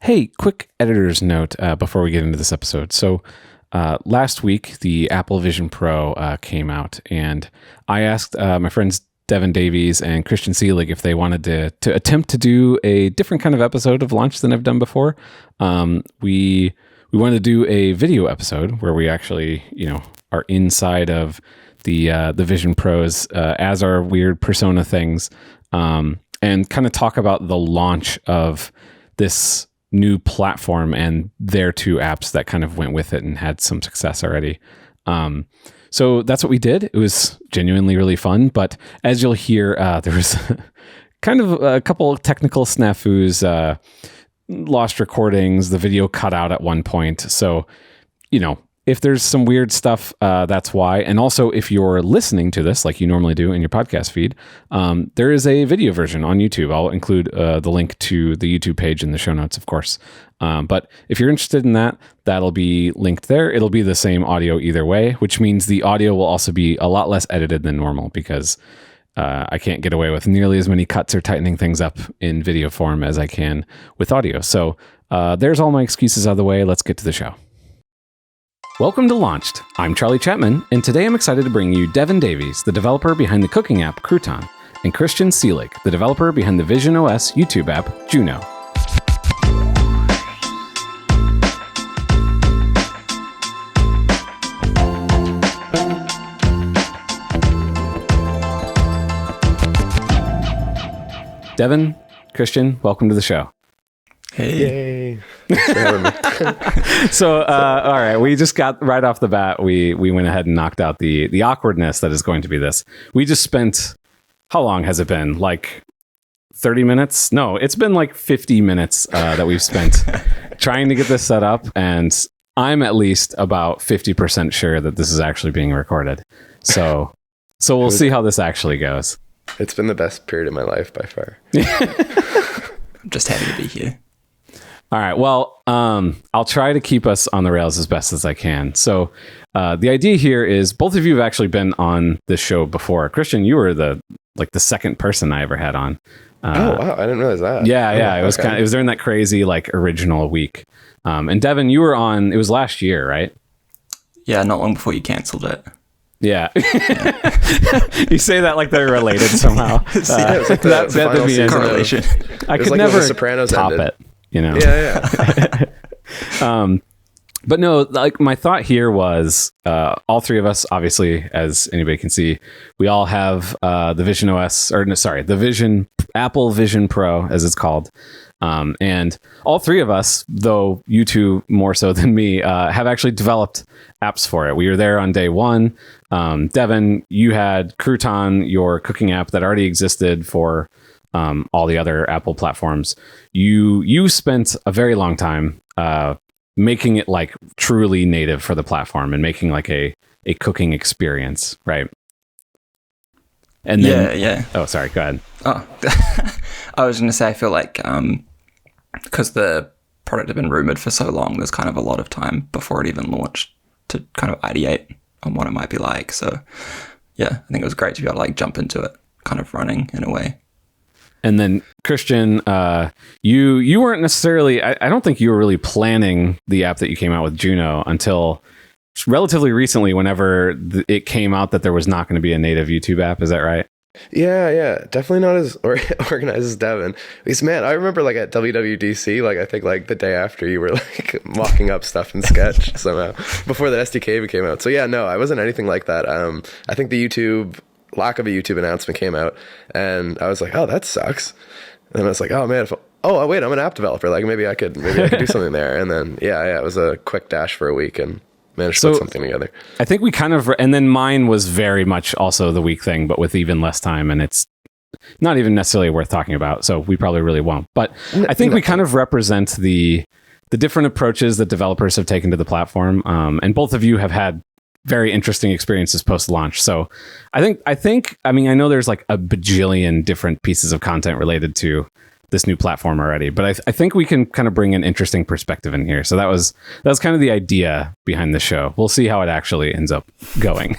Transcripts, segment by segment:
Hey, quick editor's note before we get into this episode. So last week, the Apple Vision Pro came out, and I asked my friends Devin Davies and Christian Selig if they wanted to attempt to do a different kind of episode of launch than I've done before. We wanted to do a video episode where we actually, are inside of the Vision Pros as our weird persona things, and kind of talk about the launch of this new platform and their two apps that kind of went with it and had some success already. So that's what we did. It was genuinely really fun. But as you'll hear, there was kind of a couple of technical snafus, lost recordings, the video cut out at one point. So, if there's some weird stuff, that's why. And also, if you're listening to this like you normally do in your podcast feed, there is a video version on YouTube. I'll include the link to the YouTube page in the show notes, of course. But if you're interested in that, that'll be linked there. It'll be the same audio either way, which means the audio will also be a lot less edited than normal because I can't get away with nearly as many cuts or tightening things up in video form as I can with audio. So there's all my excuses out of the way. Let's get to the show. Welcome to Launched. I'm Charlie Chapman, and today I'm excited to bring you Devin Davies, the developer behind the cooking app Crouton, and Christian Selig, the developer behind the visionOS YouTube app Juno. Devin, Christian, welcome to the show. Hey. Yay. So, all right, we just got right off the bat, we went ahead and knocked out the awkwardness that is going to be this. We just spent, how long has it been? Like 30 minutes? No, it's been like 50 minutes that we've spent trying to get this set up. And I'm at least about 50% sure that this is actually being recorded. So we'll see how this actually goes. It's been the best period of my life by far. I'm just happy to be here. All right. Well, I'll try to keep us on the rails as best as I can. So the idea here is both of you have actually been on this show before. Christian, you were the second person I ever had on. Oh, wow. I didn't realize that. Yeah. It was it was during that crazy original week. And Devin, you were on, it was last year, right? Yeah, not long before you canceled it. Yeah. You say that like they're related somehow. Yeah, it was like the final season correlation. I could like never when The Sopranos top ended. it. Yeah. But no, my thought here was all three of us, obviously, as anybody can see, we all have the Apple Vision Pro, as it's called. And all three of us, though you two more so than me, have actually developed apps for it. We were there on day one. Devin, you had Crouton, your cooking app that already existed for all the other Apple platforms. You spent a very long time making it truly native for the platform and making a cooking experience, right? And then, yeah. Oh, sorry. Go ahead. Oh, I was going to say, I feel like because the product had been rumored for so long, there's kind of a lot of time before it even launched to kind of ideate on what it might be like. So yeah, I think it was great to be able to jump into it kind of running in a way. And then Christian, you weren't necessarily, I don't think you were really planning the app that you came out with Juno until relatively recently, whenever it came out that there was not going to be a native YouTube app. Is that right? Yeah. Definitely not as organized as Devin. Because, man, I remember at WWDC, I think the day after you were mocking up stuff in Sketch somehow before the SDK came out. So yeah, no, I wasn't anything like that. I think the lack of a YouTube announcement came out, and I was like, oh, that sucks. And I was like, oh man, wait, I'm an app developer. Maybe I could do something there. And then yeah, it was a quick dash for a week and managed to put something together. I think we and then mine was very much also the week thing, but with even less time, and it's not even necessarily worth talking about. So we probably really won't. But I think we kind of represent the different approaches that developers have taken to the platform. And both of you have had very interesting experiences post-launch. So I know there's a bajillion different pieces of content related to this new platform already, but I think we can kind of bring an interesting perspective in here. So that was kind of the idea behind the show. We'll see how it actually ends up going.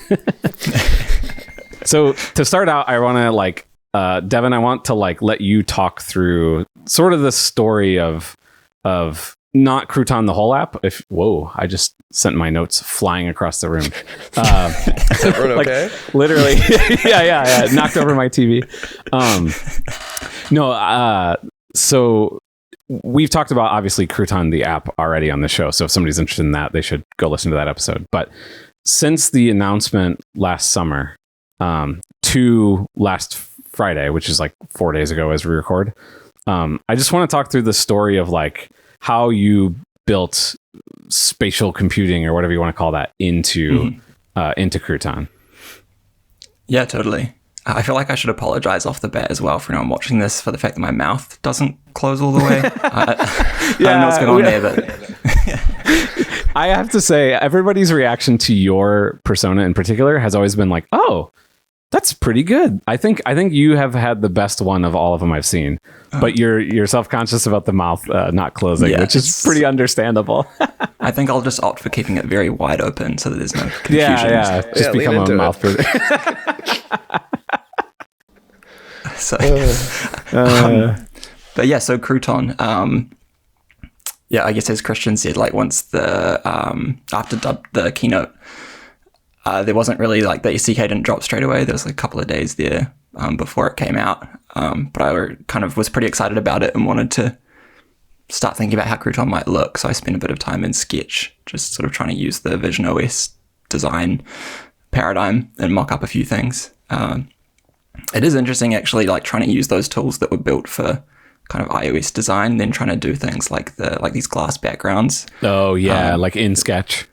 So to start out, I want to Devin, I want to let you talk through sort of the story of of not Crouton the whole app. Whoa, I just sent my notes flying across the room. Is everyone okay? Literally, yeah, knocked over my TV. So we've talked about obviously Crouton the app already on the show. So if somebody's interested in that, they should go listen to that episode. But since the announcement last summer, to last Friday, which is like 4 days ago as we record, I just want to talk through the story of like how you built spatial computing or whatever you want to call that into Crouton. Yeah, totally. I feel like I should apologize off the bat as well for anyone watching this for the fact that my mouth doesn't close all the way. I don't know what's going on there, but I have to say, everybody's reaction to your persona in particular has always been like, "Oh, that's pretty good." I think you have had the best one of all of them I've seen, but you're self-conscious about the mouth not closing, which is pretty understandable. I think I'll just opt for keeping it very wide open so that there's no confusion. Just become a mouth breather. But yeah, so Crouton, I guess as Christian said, like once the after the keynote, there wasn't really like the SDK didn't drop straight away. There was like a couple of days there before it came out, but I kind of was pretty excited about it and wanted to start thinking about how Crouton might look. So I spent a bit of time in Sketch, just sort of trying to use the visionOS design paradigm and mock up a few things. It is interesting actually, like trying to use those tools that were built for kind of iOS design, then trying to do things like these glass backgrounds. Oh yeah, like in Sketch.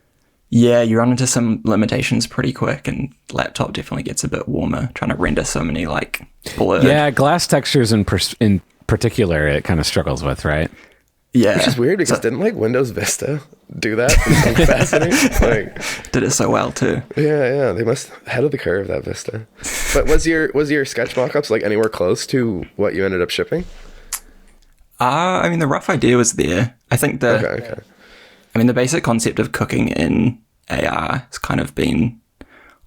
Yeah, you run into some limitations pretty quick, and laptop definitely gets a bit warmer trying to render so many like blurred. Yeah, glass textures in particular, it kind of struggles with, right? Yeah, which is weird because didn't like Windows Vista do that in some capacity? Like, did it so well too. Yeah, they must ahead of the curve, that Vista. But was your Sketch mockups like anywhere close to what you ended up shipping? I mean, the rough idea was there. I think okay. I mean, the basic concept of cooking in AR has kind of been,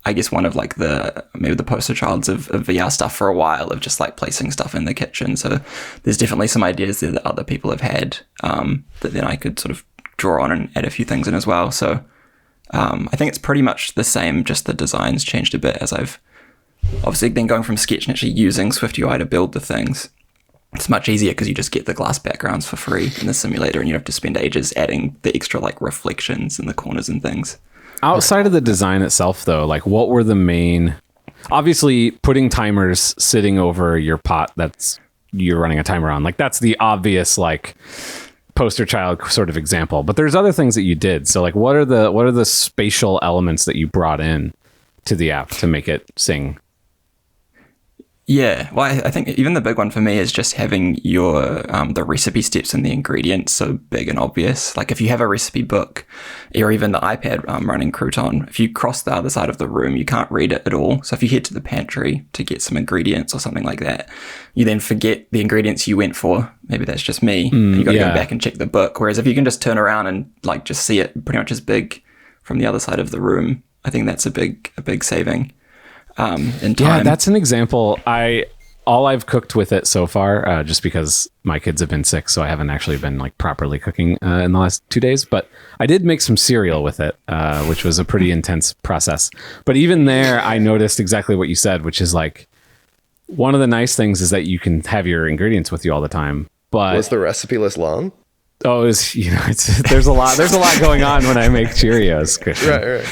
I guess, one of like maybe the poster childs of VR stuff for a while, of just like placing stuff in the kitchen. So there's definitely some ideas there that other people have had that then I could sort of draw on and add a few things in as well. So I think it's pretty much the same, just the design's changed a bit as I've obviously been going from Sketch and actually using SwiftUI to build the things. It's much easier because you just get the glass backgrounds for free in the simulator, and you don't have to spend ages adding the extra like reflections in the corners and things. Outside of the design itself, though, like what were the main... Obviously, putting timers sitting over your pot that's you're running a timer on, like that's the obvious like poster child sort of example. But there's other things that you did. So like, what are the spatial elements that you brought in to the app to make it sing? Yeah, well, I think even the big one for me is just having your the recipe steps and the ingredients so big and obvious. Like if you have a recipe book or even the iPad running Crouton, if you cross the other side of the room, you can't read it at all. So if you head to the pantry to get some ingredients or something like that, you then forget the ingredients you went for. Maybe that's just me. And you got to go back and check the book. Whereas if you can just turn around and like just see it pretty much as big from the other side of the room, I think that's a big saving. In time. Yeah, that's an example. All I've cooked with it so far, just because my kids have been sick, so I haven't actually been like properly cooking in the last 2 days. But I did make some cereal with it, which was a pretty intense process. But even there, I noticed exactly what you said, which is like one of the nice things is that you can have your ingredients with you all the time. But was the recipe list long? Oh, there's a lot going on when I make Cheerios, Christian. Right.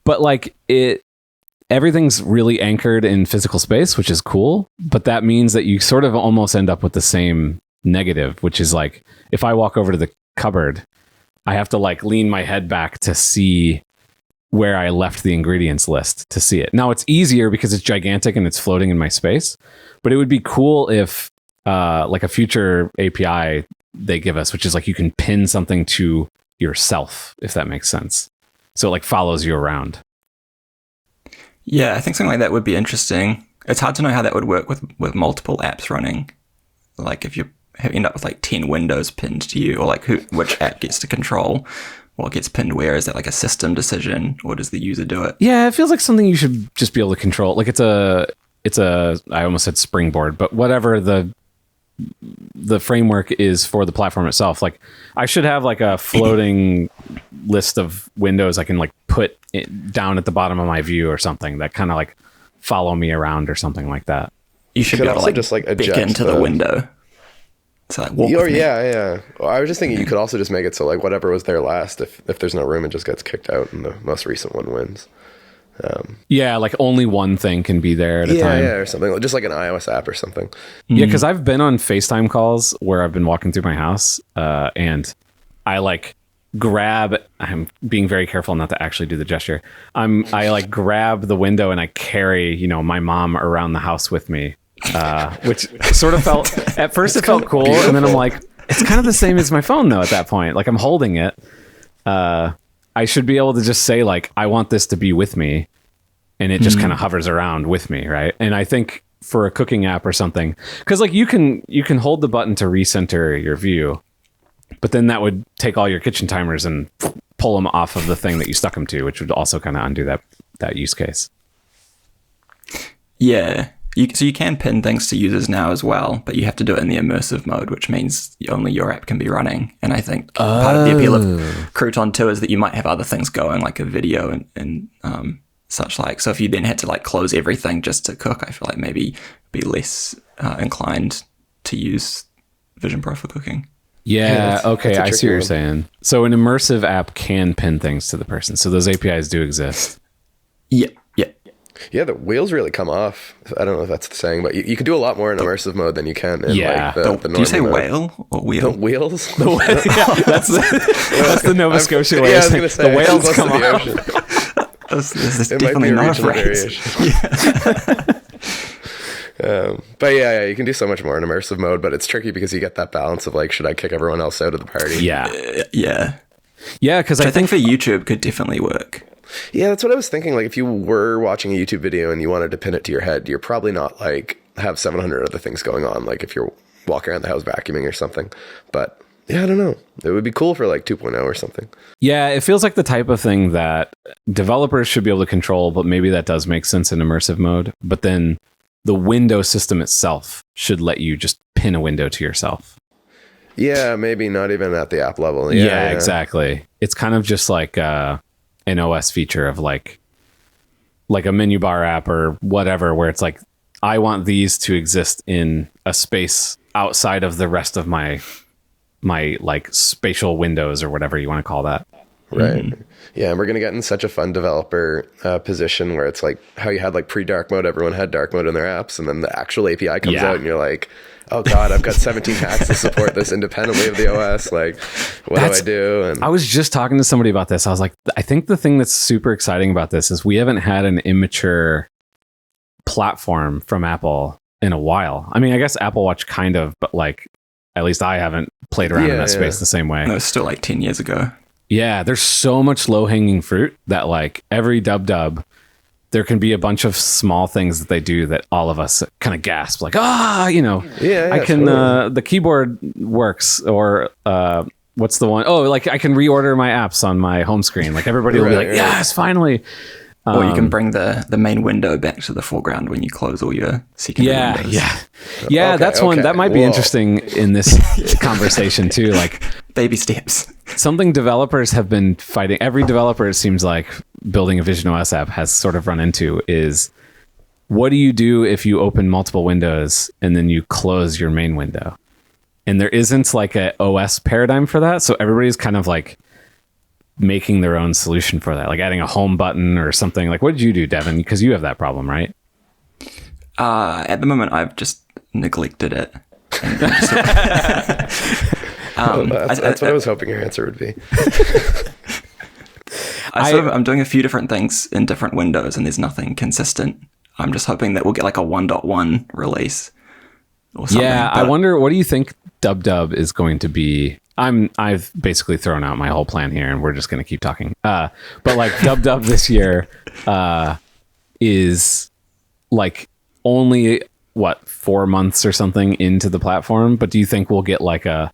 But like everything's really anchored in physical space, which is cool. But that means that you sort of almost end up with the same negative, which is like if I walk over to the cupboard, I have to like lean my head back to see where I left the ingredients list to see it. Now it's easier because it's gigantic and it's floating in my space, but it would be cool if like a future API they give us, which is like you can pin something to yourself, if that makes sense. So it like follows you around. Yeah, I think something like that would be interesting. It's hard to know how that would work with multiple apps running. Like if you end up with like 10 windows pinned to you, or like which app gets to control what gets pinned where. Is that like a system decision, or does the user do it? Yeah, it feels like something you should just be able to control. Like I almost said springboard, but whatever the framework is for the platform itself. Like I should have like a floating list of windows I can like put down at the bottom of my view or something that kind of like follow me around or something like that. You should be able to like, just like beck into the window. So like walk with me. Yeah. Well, I was just thinking you could also just make it so like whatever was there last, if there's no room, it just gets kicked out and the most recent one wins. Like only one thing can be there at a time. Yeah, or something, just like an iOS app or something. Yeah, because I've been on FaceTime calls where I've been walking through my house and I like I'm being very careful not to actually do the gesture. I like grab the window and I carry, my mom around the house with me, which sort of felt, at first it felt cool. Beautiful. And then I'm like, it's kind of the same as my phone though at that point. Like I'm holding it. I should be able to just say like, I want this to be with me. And it just kind of hovers around with me. Right. And I think for a cooking app or something, because like you can hold the button to recenter your view, but then that would take all your kitchen timers and pull them off of the thing that you stuck them to, which would also kind of undo that use case. Yeah. So you can pin things to users now as well, but you have to do it in the immersive mode, which means only your app can be running. And I think part of the appeal of Crouton 2 is that you might have other things going, like a video and such like. So if you then had to like close everything just to cook, I feel like maybe be less inclined to use Vision Pro for cooking. Yeah, okay, I see what you're saying. So an immersive app can pin things to the person. So those APIs do exist. Yeah. Yeah, the wheels really come off. I don't know if that's the saying, but you can do a lot more in immersive mode than you can in like the normal. Do you say mode. Whale or wheel? The wheels? That's the Nova Scotia way. Yeah, I was going to say. The whales come off. This definitely not a phrase. But yeah, you can do so much more in immersive mode, but it's tricky because you get that balance of like, should I kick everyone else out of the party? Yeah, because I think for YouTube could definitely work. Yeah, that's what I was thinking. Like if you were watching a YouTube video and you wanted to pin it to your head, you're probably not like have 700 other things going on. Like if you're walking around the house vacuuming or something. But yeah, I don't know. It would be cool for like 2.0 or something. Yeah, it feels like the type of thing that developers should be able to control, but maybe that does make sense in immersive mode. But then the window system itself should let you just pin a window to yourself. Yeah, maybe not even at the app level. Yeah, exactly. It's kind of just like an OS feature of like a menu bar app or whatever, where it's like, I want these to exist in a space outside of the rest of my like spatial windows or whatever you want to call that. Right. Yeah, and we're going to get in such a fun developer position where it's like how you had like pre-dark mode, everyone had dark mode in their apps, and then the actual API comes out and you're like, oh God, I've got 17 hacks to support this independently of the OS. Like, what do I do? And I was just talking to somebody about this. I was like, I think the thing that's super exciting about this is we haven't had an immature platform from Apple in a while. I mean, I guess Apple Watch kind of, but like, at least I haven't played around in that space the same way. No, it's still like 10 years ago. Yeah, there's so much low-hanging fruit that like every dub, there can be a bunch of small things that they do that all of us kind of gasp like, I can, the keyboard works, or what's the one? Oh, like I can reorder my apps on my home screen. Like everybody will be like, yes, finally. Or you can bring the main window back to the foreground when you close all your secondary windows. Yeah, that's one that might be interesting in this conversation too. Like baby steps. Something developers have been fighting. Every developer, it seems like, building a visionOS app has sort of run into is, what do you do if you open multiple windows and then you close your main window? And there isn't like a OS paradigm for that. So everybody's kind of like making their own solution for that, like adding a home button or something. Like, what did you do, Devin? Because you have that problem, right? At the moment, I've just neglected it. That's what I was hoping your answer would be. I'm doing a few different things in different windows, and there's nothing consistent. I'm just hoping that we'll get like a 1.1 release or something. Yeah, I wonder, what do you think Dub is going to be? I've basically thrown out my whole plan here, and we're just going to keep talking. But like Dub this year is like only 4 months or something into the platform. But do you think we'll get like a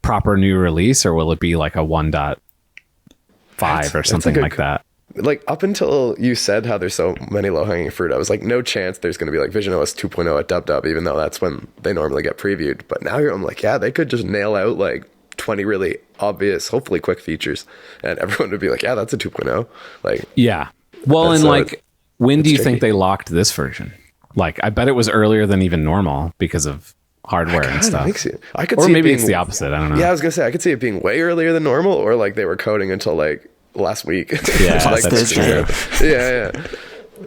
proper new release, or will it be like a 1.5 or something like that? like up until you said how there's so many low-hanging fruit, I was like, no chance there's going to be like visionOS 2.0 at dub, even though that's when they normally get previewed. But now I'm like, yeah, they could just nail out like 20 really obvious, hopefully quick features, and everyone would be like, yeah, that's a 2.0. Like, yeah. Well, and so like, when do you tricky. think they locked this version? Like, I bet it was earlier than even normal because of hardware and stuff. I could Or see maybe it it's being, the opposite. I don't know. Yeah, I was gonna say I could see it being way earlier than normal, or like they were coding until like last week. Yeah, Like, that's true. yeah.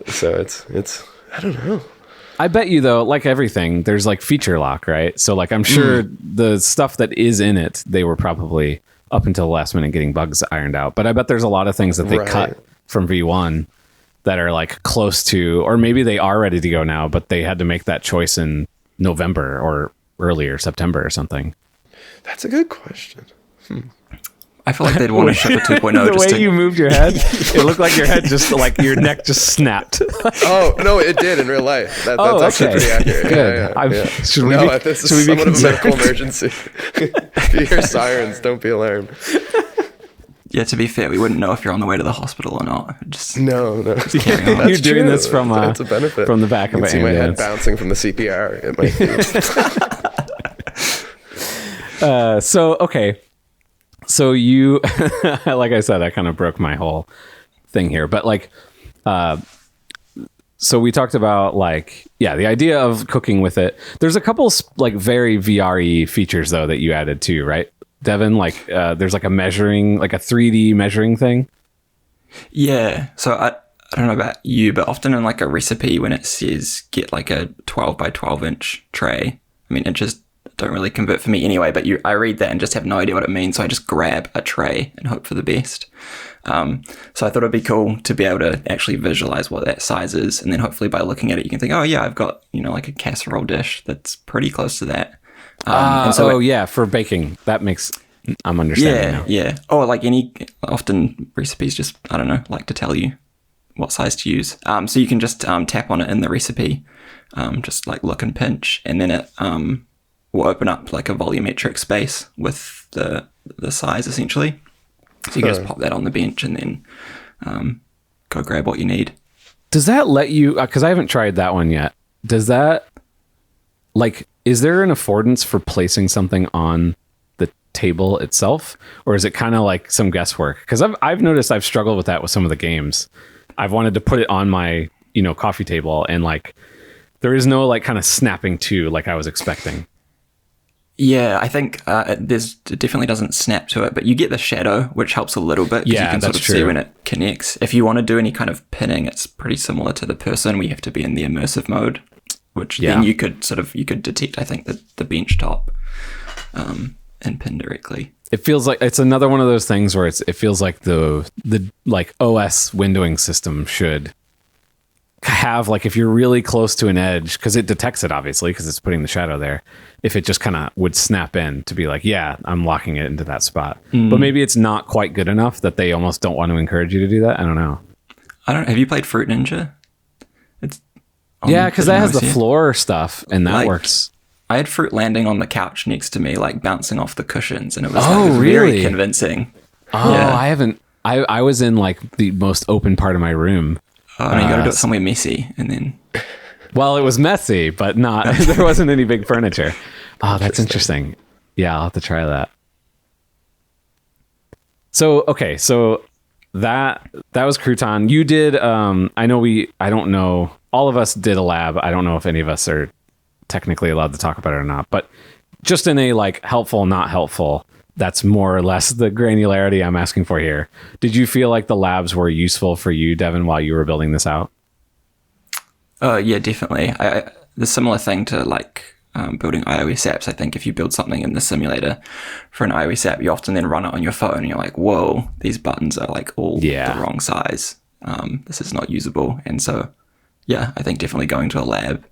So it's I don't know. I bet you though, like everything, there's like feature lock, right? So like, I'm sure the stuff that is in it, they were probably up until the last minute getting bugs ironed out. But I bet there's a lot of things that they Right. cut from V1 that are like close to, or maybe they are ready to go now, but they had to make that choice in November or earlier September or something. That's a good question. I feel like they'd want to ship a 2.0 The just way to... you moved your head, it looked like your head just like your neck just snapped. Oh no, it did in real life. That's Oh, actually okay. pretty accurate. Good. Yeah. Should we No, be, this should is we be somewhat of a medical concerned? emergency. If you hear sirens, don't be alarmed. Yeah, to be fair, we wouldn't know if you're on the way to the hospital or not. Just No. carry on. You're That's doing true. this from That's a benefit. from the back You of can an see my head ambulance. bouncing from the CPR. It might be. So okay, so you, like I said, I kind of broke my whole thing here, but like, so we talked about like, yeah, the idea of cooking with it. There's a couple like very VR-y features though that you added too, right, Devin? Like, there's like a measuring, like a 3D measuring thing. Yeah. So I don't know about you, but often in like a recipe when it says get like a 12 by 12 inch tray, I mean, it just don't really convert for me anyway, but I read that and just have no idea what it means. So I just grab a tray and hope for the best. So I thought it'd be cool to be able to actually visualize what that size is. And then hopefully by looking at it, you can think, oh yeah, I've got, like a casserole dish that's pretty close to that. And so yeah, for baking, that makes, I'm understanding now. Yeah. Or like often recipes just, I don't know, like to tell you what size to use. So you can just tap on it in the recipe, just like look and pinch, and then it will open up like a volumetric space with the size essentially. So you can just pop that on the bench and then go grab what you need. Does that let you, because I haven't tried that one yet, does that, like, is there an affordance for placing something on the table itself, or is it kind of like some guesswork? Because I've noticed I've struggled with that with some of the games. I've wanted to put it on my coffee table, and like there is no like kind of snapping to like I was expecting. Yeah, I think it definitely doesn't snap to it, but you get the shadow, which helps a little bit. Yeah, you can sort that's of see true. when it connects. If you want to do any kind of pinning, it's pretty similar to the person. We have to be in the immersive mode, which then you could detect, I think, the bench top and pin directly. It feels like it's another one of those things where it feels like the like OS windowing system should have, like, if you're really close to an edge, because it detects it obviously because it's putting the shadow there, if it just kind of would snap in to be like, yeah, I'm locking it into that spot. But maybe it's not quite good enough that they almost don't want to encourage you to do that. I don't know. Have you played Fruit Ninja? It's Yeah, because that has the visionOS, yeah. floor stuff, and that Like, works. I had fruit landing on the couch next to me, like bouncing off the cushions, and it was, Oh, very really? convincing. Oh, Yeah. I haven't. I was in like the most open part of my room. I mean, you got to do it somewhere messy, and then Well, it was messy, but not. There wasn't any big furniture. Oh, that's interesting. Yeah, I'll have to try that. So okay, so that was Crouton. You did. I don't know. All of us did a lab. I don't know if any of us are technically allowed to talk about it or not. But just in a like helpful, not helpful. That's more or less the granularity I'm asking for here. Did you feel like the labs were useful for you, Devin, while you were building this out? yeah, definitely. The similar thing to like building iOS apps. I think if you build something in the simulator for an iOS app, you often then run it on your phone, and you're like, "Whoa, these buttons are like all the wrong size. This is not usable." And so, yeah, I think definitely going to a lab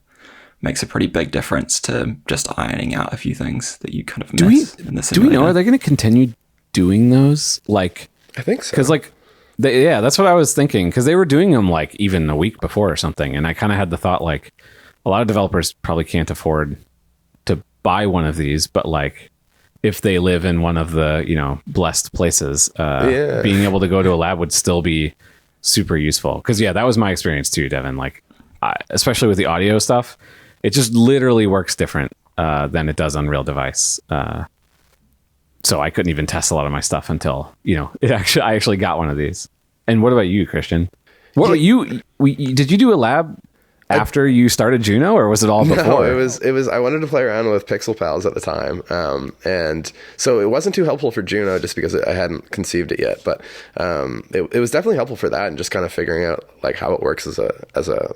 makes a pretty big difference to just ironing out a few things that you kind of miss in the simulator. Do we know, are they going to continue doing those? Like, I think so. because like, that's what I was thinking. Because they were doing them like even a week before or something, and I kind of had the thought like, a lot of developers probably can't afford to buy one of these, but like, if they live in one of the blessed places, being able to go to a lab would still be super useful. Because that was my experience too, Devin. Like, especially with the audio stuff, it just literally works different than it does on real device. So I couldn't even test a lot of my stuff until I actually got one of these. And what about you, Christian? What did you do a lab after you started Juno, or was it all before? No, it was. I wanted to play around with Pixel Pals at the time, and so it wasn't too helpful for Juno just because I hadn't conceived it yet. But it was definitely helpful for that and just kind of figuring out like how it works as a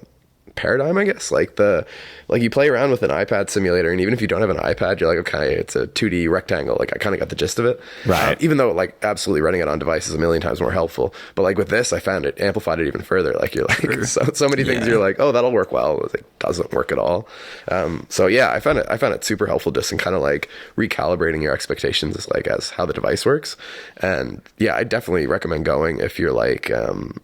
paradigm, I guess. Like you play around with an iPad simulator, and even if you don't have an iPad, you're like, okay, it's a 2D rectangle. Like I kind of got the gist of it, right? Even though like absolutely running it on device is a million times more helpful, but like with this, I found it amplified it even further. Like you're like so many things you're like, oh, that'll work well. It doesn't work at all. So yeah, I found it super helpful just in kind of like recalibrating your expectations as how the device works. And yeah, I definitely recommend going if you're like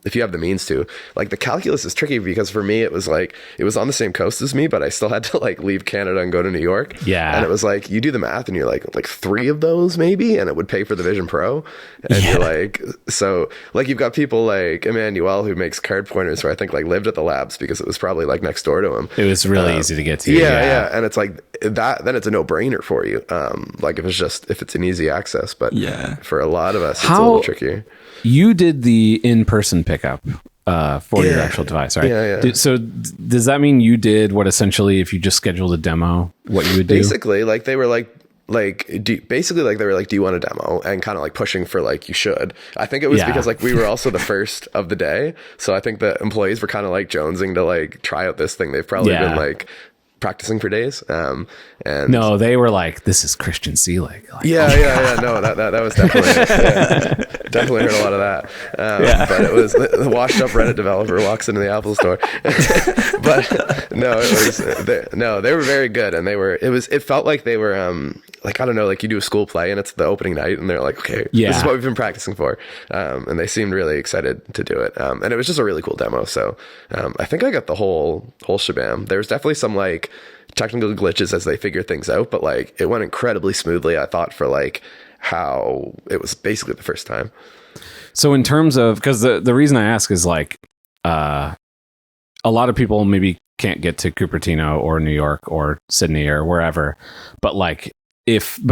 if you have the means to. Like the calculus is tricky because for me it was on the same coast as me, but I still had to like leave Canada and go to New York. Yeah. And it was like, you do the math and you're like 3 of those maybe, and it would pay for the Vision Pro. And you're like, so like you've got people like Emmanuel who makes card pointers who I think like lived at the labs because it was probably like next door to him. It was really easy to get to. Yeah. And it's like that, then it's a no brainer for you. Like if it's an easy access, but for a lot of us, it's a little trickier. You did the in-person pickup for your actual device, right? Yeah. So does that mean you did what essentially, if you just scheduled a demo, what you would do? Basically, like they were do you want a demo, and kind of like pushing for like you should. I think it was because like we were also the first of the day, so I think the employees were kind of like jonesing to like try out this thing. They've probably been like practicing for days. And no, they were like, this is Christian Selig. Like, no, that was definitely definitely heard a lot of that. But it was the washed up Reddit developer walks into the Apple store. But no, they were very good, and it felt like they were like, I don't know, like you do a school play and it's the opening night and they're like, okay, this is what we've been practicing for. And they seemed really excited to do it. And it was just a really cool demo. So I think I got the whole shabam. There was definitely some like technical glitches as they figure things out, but like it went incredibly smoothly, I thought, for like how it was basically the first time. So in terms of, because the reason I ask is like a lot of people maybe can't get to Cupertino or New York or Sydney or wherever, but like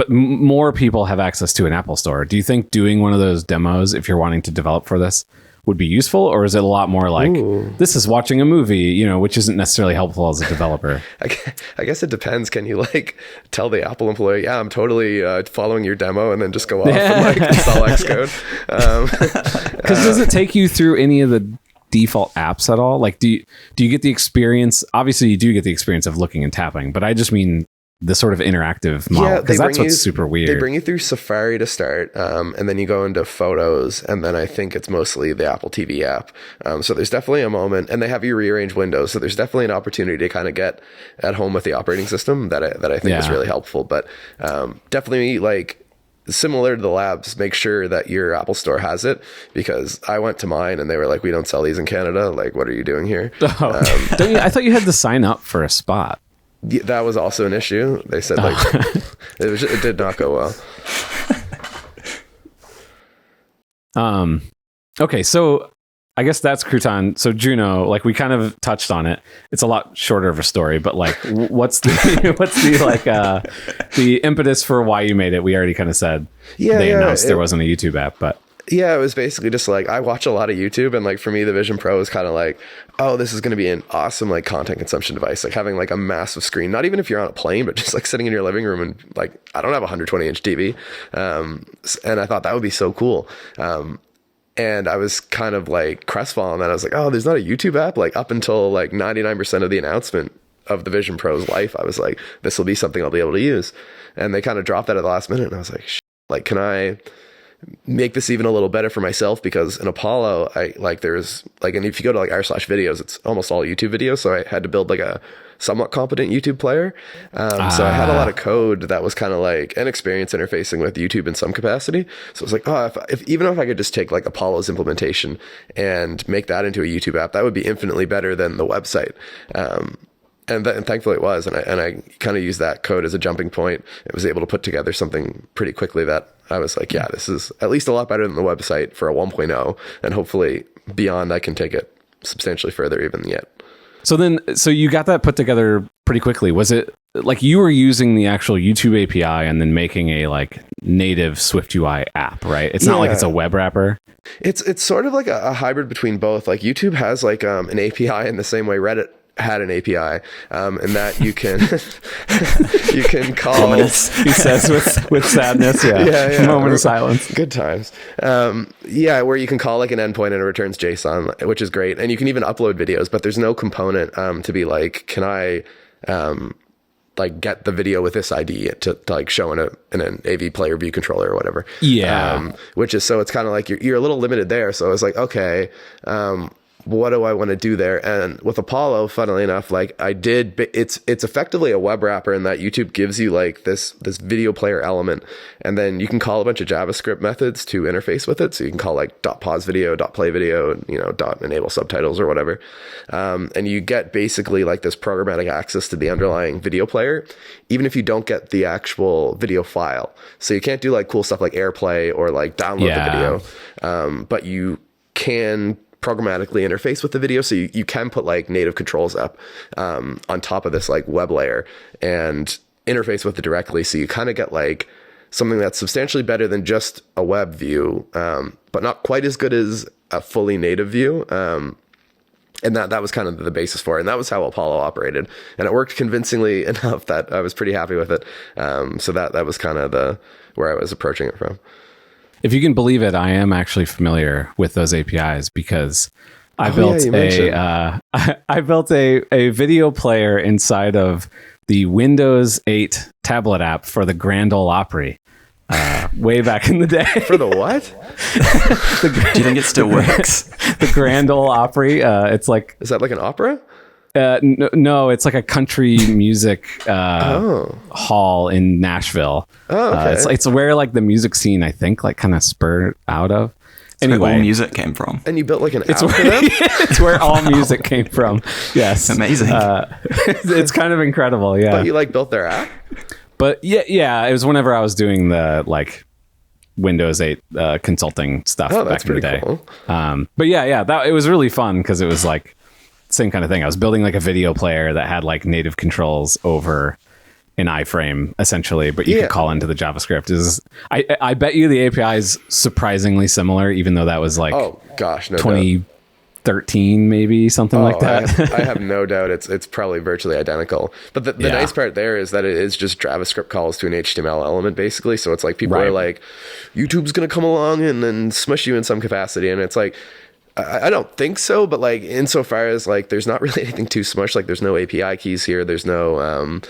more people have access to an Apple store. Do you think doing one of those demos, if you're wanting to develop for this, would be useful, or is it a lot more like this is watching a movie, which isn't necessarily helpful as a developer? I guess it depends. Can you like tell the Apple employee, I'm totally following your demo, and then just go off and like install Xcode? Because does it take you through any of the default apps at all? Like, do you get the experience? Obviously, you do get the experience of looking and tapping, but I just mean the sort of interactive model, because that's what's super weird. They bring you through Safari to start, and then you go into Photos, and then I think it's mostly the Apple TV app. So there's definitely a moment, and they have you rearrange windows, so there's definitely an opportunity to kind of get at home with the operating system that I think is really helpful. But definitely like similar to the labs, make sure that your Apple store has it, because I went to mine and they were like, we don't sell these in Canada. Like, what are you doing here? I thought you had to sign up for a spot. That was also an issue. They said like it did not go well. Okay, so I guess that's Crouton. So Juno, like we kind of touched on it. It's a lot shorter of a story, but like, what's the like the impetus for why you made it? We already kind of said they announced there wasn't a YouTube app, but. Yeah, it was basically just like, I watch a lot of YouTube, and like for me, the Vision Pro is kind of like, oh, this is going to be an awesome like content consumption device, like having like a massive screen, not even if you're on a plane, but just like sitting in your living room, and like, I don't have a 120-inch TV. And I thought that would be so cool. And I was kind of like crestfallen that I was like, oh, there's not a YouTube app. Like up until like 99% of the announcement of the Vision Pro's life, I was like, this will be something I'll be able to use. And they kind of dropped that at the last minute. And I was like, like, can I make this even a little better for myself? Because in Apollo, I like, there's like, and if you go to like r/videos, it's almost all YouTube videos. So I had to build like a somewhat competent YouTube player. So I had a lot of code that was kind of like an experience interfacing with YouTube in some capacity. So it was like, oh, even if I could just take like Apollo's implementation and make that into a YouTube app, that would be infinitely better than the website. and thankfully it was, and I kind of used that code as a jumping point. It was able to put together something pretty quickly that I was like, yeah, this is at least a lot better than the website for a 1.0, and hopefully beyond I can take it substantially further even yet. So you got that put together pretty quickly. Was it like you were using the actual YouTube API and then making a like native SwiftUI app, right? It's not like it's a web wrapper. It's sort of like a hybrid between both. Like YouTube has like an API in the same way Reddit had an API, and that you can you can call. He says with sadness, yeah. Moment of silence. Good times. Where you can call like an endpoint and it returns JSON, which is great, and you can even upload videos, but there's no component to be like, can I like get the video with this ID to like show in an AV player view controller or whatever. Yeah. Which is, so it's kind of like you're a little limited there. So I was like, okay, what do I want to do there? And with Apollo, funnily enough, like it's effectively a web wrapper in that YouTube gives you like this video player element, and then you can call a bunch of JavaScript methods to interface with it. So you can call like .pause video, .play video, and .enable subtitles or whatever. And you get basically like this programmatic access to the underlying video player, even if you don't get the actual video file. So you can't do like cool stuff like AirPlay or like download the video. But you can programmatically interface with the video, so you can put like native controls up on top of this like web layer and interface with it directly, so you kind of get like something that's substantially better than just a web view, but not quite as good as a fully native view, and that was kind of the basis for it, and that was how Apollo operated, and it worked convincingly enough that I was pretty happy with it. So that was kind of where I was approaching it from. If you can believe it, I am actually familiar with those APIs because I built a video player inside of the Windows 8 tablet app for the Grand Ole Opry way back in the day. For the what? Do you think it still works? The Grand Ole Opry. It's like, is that like an opera? No, it's like a country music hall in Nashville. Oh, okay. It's where like the music scene, I think, like kind of spurred out of. Anyway, where all music came from. And you built like an app for them? It's where all music came from. Yes, amazing. It's kind of incredible. Yeah, but you like built their app. But yeah, it was whenever I was doing the like Windows 8 consulting stuff back in the day. Cool. But yeah, it was really fun because it was like same kind of thing. I was building like a video player that had like native controls over an iframe essentially, but you could call into the JavaScript. I bet you the API is surprisingly similar, even though that was like 2013 maybe, something like that. I have no doubt it's probably virtually identical. But the nice part there is that it is just JavaScript calls to an HTML element basically. So it's like people are like, YouTube's going to come along and then smush you in some capacity, and it's like, I don't think so, but like insofar as like there's not really anything too smushed. Like there's no API keys here. There's no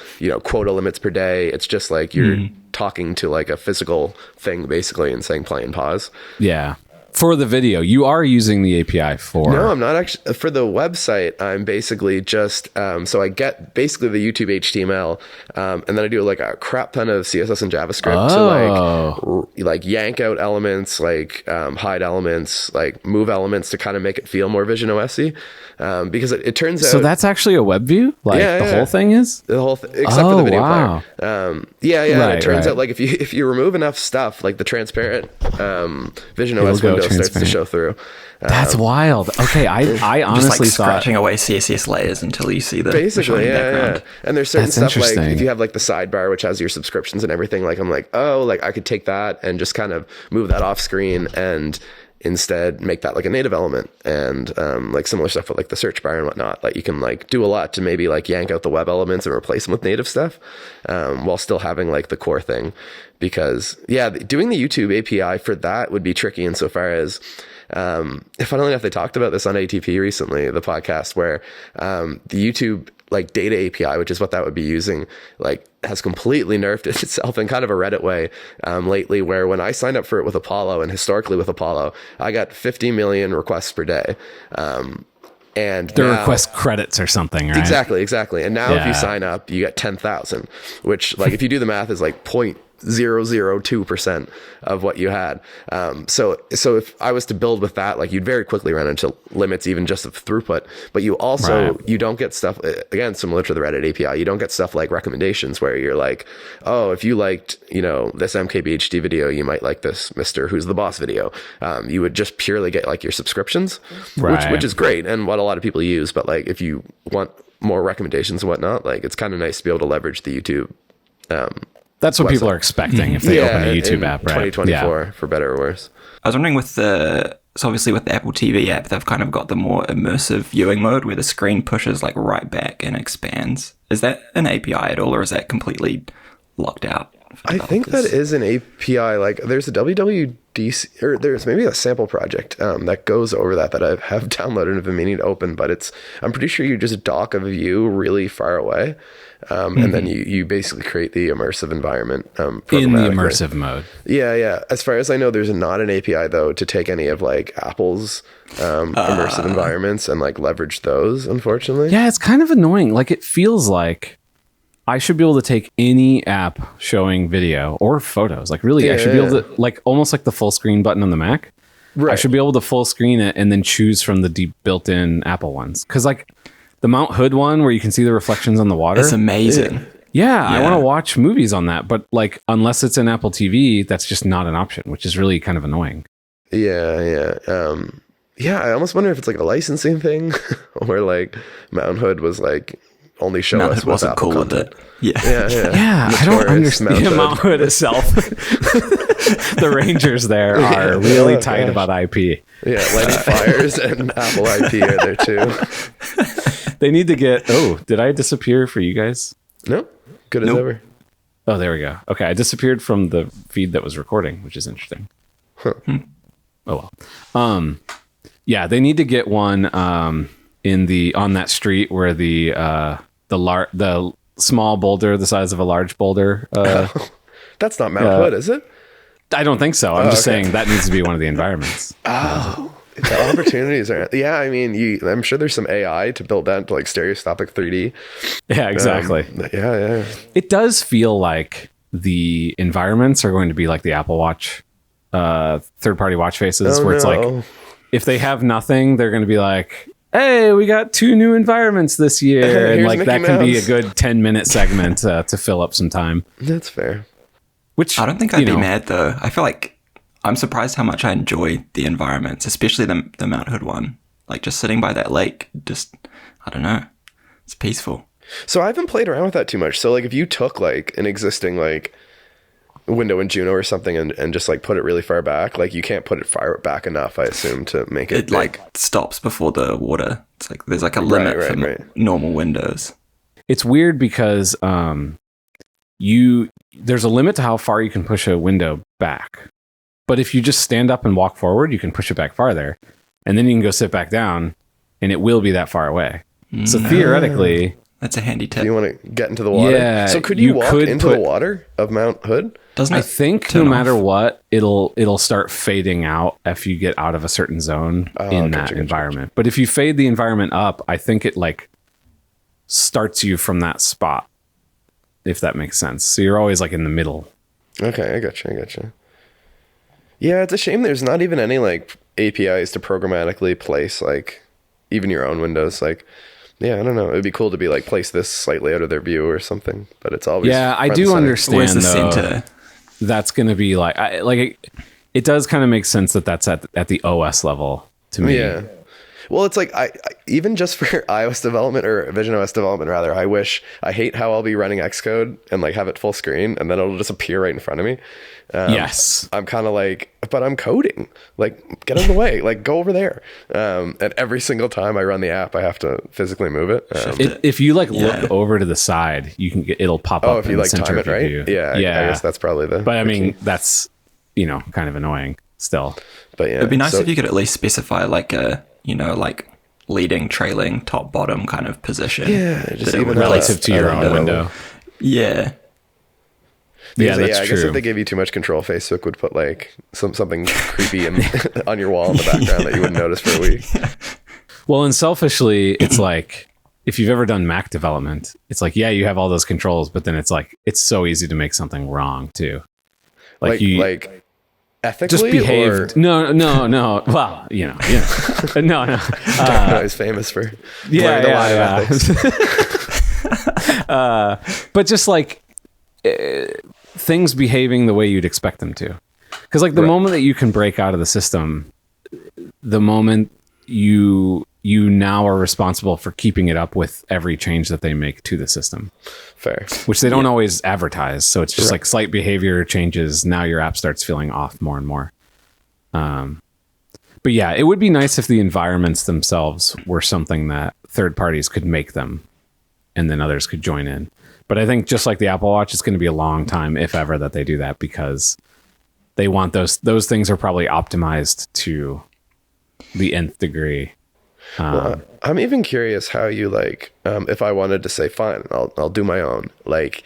quota limits per day. It's just like you're talking to like a physical thing basically and saying play and pause. Yeah. For the video, you are using the API for... No, I'm not actually. For the website, I'm basically just... so I get basically the YouTube HTML, and then I do like a crap ton of CSS and JavaScript to like yank out elements, like hide elements, like move elements to kind of make it feel more visionOS-y. Because it turns out... So that's actually a web view? Like the whole thing is? The whole thing, except for the video player. Right, and it turns out like if you remove enough stuff, like the transparent visionOS window starts to show through. That's wild. Okay, I honestly just like scratching away CSS layers until you see the basically background. And there's certain stuff like if you have like the sidebar which has your subscriptions and everything, like I'm like, I could take that and just kind of move that off screen and instead make that like a native element, and like similar stuff with like the search bar and whatnot. Like you can like do a lot to maybe like yank out the web elements and replace them with native stuff, while still having like the core thing. Because doing the YouTube API for that would be tricky insofar as funnily enough, they talked about this on ATP recently, the podcast, where the YouTube like data API, which is what that would be using, like has completely nerfed itself in kind of a Reddit way lately, where when I signed up for it with Apollo, and historically with Apollo, I got 50 million requests per day. And the request credits or something, right? Exactly. And now if you sign up, you get 10,000, which like if you do the math is like 0.002% of what you had. So if I was to build with that, like you'd very quickly run into limits, even just of throughput, but you also, you don't get stuff, again, similar to the Reddit API, you don't get stuff like recommendations where you're like, oh, if you liked, this MKBHD video, you might like this Mr. Who's the Boss video. You would just purely get like your subscriptions, which is great and what a lot of people use. But like, if you want more recommendations and whatnot, like it's kind of nice to be able to leverage the YouTube. That's what people are expecting if they open a YouTube app, right? 2024, for better or worse. I was wondering so obviously with the Apple TV app, they've kind of got the more immersive viewing mode where the screen pushes like right back and expands. Is that an API at all, or is that completely locked out? I think that is an API. Like there's a WWDC, or there's maybe a sample project that goes over that I have downloaded and have been meaning to open, but I'm pretty sure you just dock a view really far away. And then you basically create the immersive environment in the immersive mode. Yeah. As far as I know, there's not an API though to take any of like Apple's immersive environments and like leverage those, unfortunately. Yeah, it's kind of annoying. Like it feels like I should be able to take any app showing video or photos. Like really, I should be able to, like almost like the full screen button on the Mac. Right. I should be able to full screen it and then choose from the deep built-in Apple ones. Because like the Mount Hood one where you can see the reflections on the water. It's amazing. Yeah, I want to watch movies on that. But like, unless it's an Apple TV, that's just not an option, which is really kind of annoying. Yeah. I almost wonder if it's like a licensing thing where like Mount Hood was like, only show us what's Apple cool content. Yeah. I don't understand Mount Hood itself. The Rangers there are really tight about IP. Yeah, lighting fires and Apple IP are there too. They need to get. Oh, did I disappear for you guys? No, good as ever. Oh, there we go. Okay, I disappeared from the feed that was recording, which is interesting. Huh. Oh well. Yeah, they need to get one on that street where the small boulder the size of a large boulder. That's not Mount Hood, is it? I don't think so. I'm just saying that needs to be one of the environments. The opportunities are. Yeah, I mean, I'm sure there's some AI to build that into like stereoscopic 3D. Yeah, exactly. Yeah. It does feel like the environments are going to be like the Apple Watch third-party watch faces, where it's like if they have nothing, they're going to be like, hey, we got 2 new environments this year. And like Mickey that can Mouse. be a good 10-minute segment to fill up some time. That's fair. Which I don't think I'd be mad though. I feel like I'm surprised how much I enjoy the environments, especially the Mount Hood one. Like just sitting by that lake, I don't know. It's peaceful. So I haven't played around with that too much. So like if you took like an existing like window in Juno or something and just like put it really far back, like you can't put it far back enough, I assume, to make it like stops before the water. It's like there's like a limit for normal windows. It's weird because there's a limit to how far you can push a window back. But if you just stand up and walk forward, you can push it back farther. And then you can go sit back down and it will be that far away. So theoretically, that's a handy tip. Do you want to get into the water? Yeah. So could you walk into the water of Mount Hood? I think no matter what, it'll start fading out if you get out of a certain zone in that environment. But if you fade the environment up, I think it like starts you from that spot, if that makes sense. So you're always like in the middle. Okay, I gotcha. Yeah, it's a shame there's not even any like APIs to programmatically place like even your own windows. Like, yeah, I don't know. It'd be cool to be like place this slightly out of their view or something. But it's always I do understand. Where's the though, center? That's going to be like it does kind of make sense that that's at the OS level to me. Yeah. Well, it's like I even just for iOS development or visionOS development rather, I hate how I'll be running Xcode and like have it full screen and then it'll just appear right in front of me. Yes. I'm kind of like, but I'm coding. Like, get out of the way. Like, go over there. And every single time I run the app, I have to physically move it. If you like look over to the side, you can it'll pop up. If you like time it right. View. Yeah. I guess that's probably the. But I mean, key. that's kind of annoying still. But yeah, it'd be nice if you could at least specify like a like leading, trailing, top, bottom kind of position. Yeah, just even relative to your own window. Yeah. That's true. I guess if they gave you too much control, Facebook would put like something creepy on your wall in the background that you wouldn't notice for a week. Well, and selfishly, it's like if you've ever done Mac development, it's like, yeah, you have all those controls, but then it's like it's so easy to make something wrong too. Like you ethically, just behaved. Or? No. Well, no. He's famous for Yeah. ethics. But just like things behaving the way you'd expect them to. Because like the moment that you can break out of the system, the moment you now are responsible for keeping it up with every change that they make to the system. Fair. Which they don't always advertise. So it's just like slight behavior changes. Now your app starts feeling off more and more. But yeah, it would be nice if the environments themselves were something that third parties could make them and then others could join in. But I think just like the Apple Watch, it's going to be a long time, if ever, that they do that, because they want those things are probably optimized to the nth degree. Well, I'm even curious how you like, if I wanted to say, fine, I'll do my own. Like,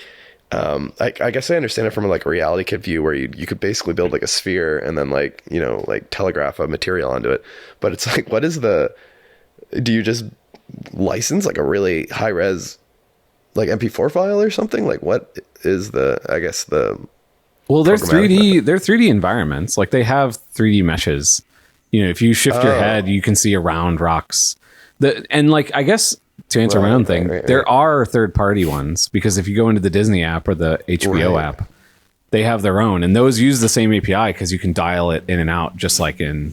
I guess I understand it from like a reality kit view where you could basically build like a sphere and then like, like telegraph a material onto it. But it's like, do you just license like a really high res, like MP4 file or something? Like what is well, they're 3D environments. Like they have 3D meshes. If you shift your head, you can see around rocks. And like, I guess to answer my own thing, there are third-party ones, because if you go into the Disney app or the HBO app, they have their own, and those use the same API because you can dial it in and out just like in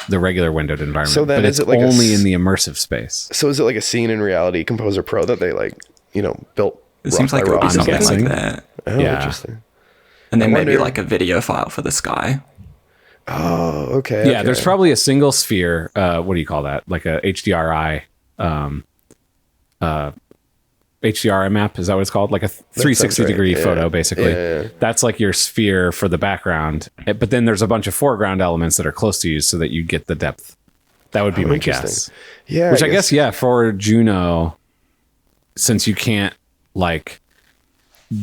the regular windowed environment. So then, but it's like only in the immersive space. So is it like a scene in Reality Composer Pro that they like, built? It seems like it would be something like that. Oh, interesting. And then maybe like a video file for the sky. Oh, okay. Yeah, there's probably a single sphere. What do you call that? Like a HDRI, HDRI map. Is that what it's called? Like a 360 degree photo, basically. Yeah. That's like your sphere for the background. But then there's a bunch of foreground elements that are close to you, so that you get the depth. That would be my guess. Yeah. Which I guess, for Juno, since you can't like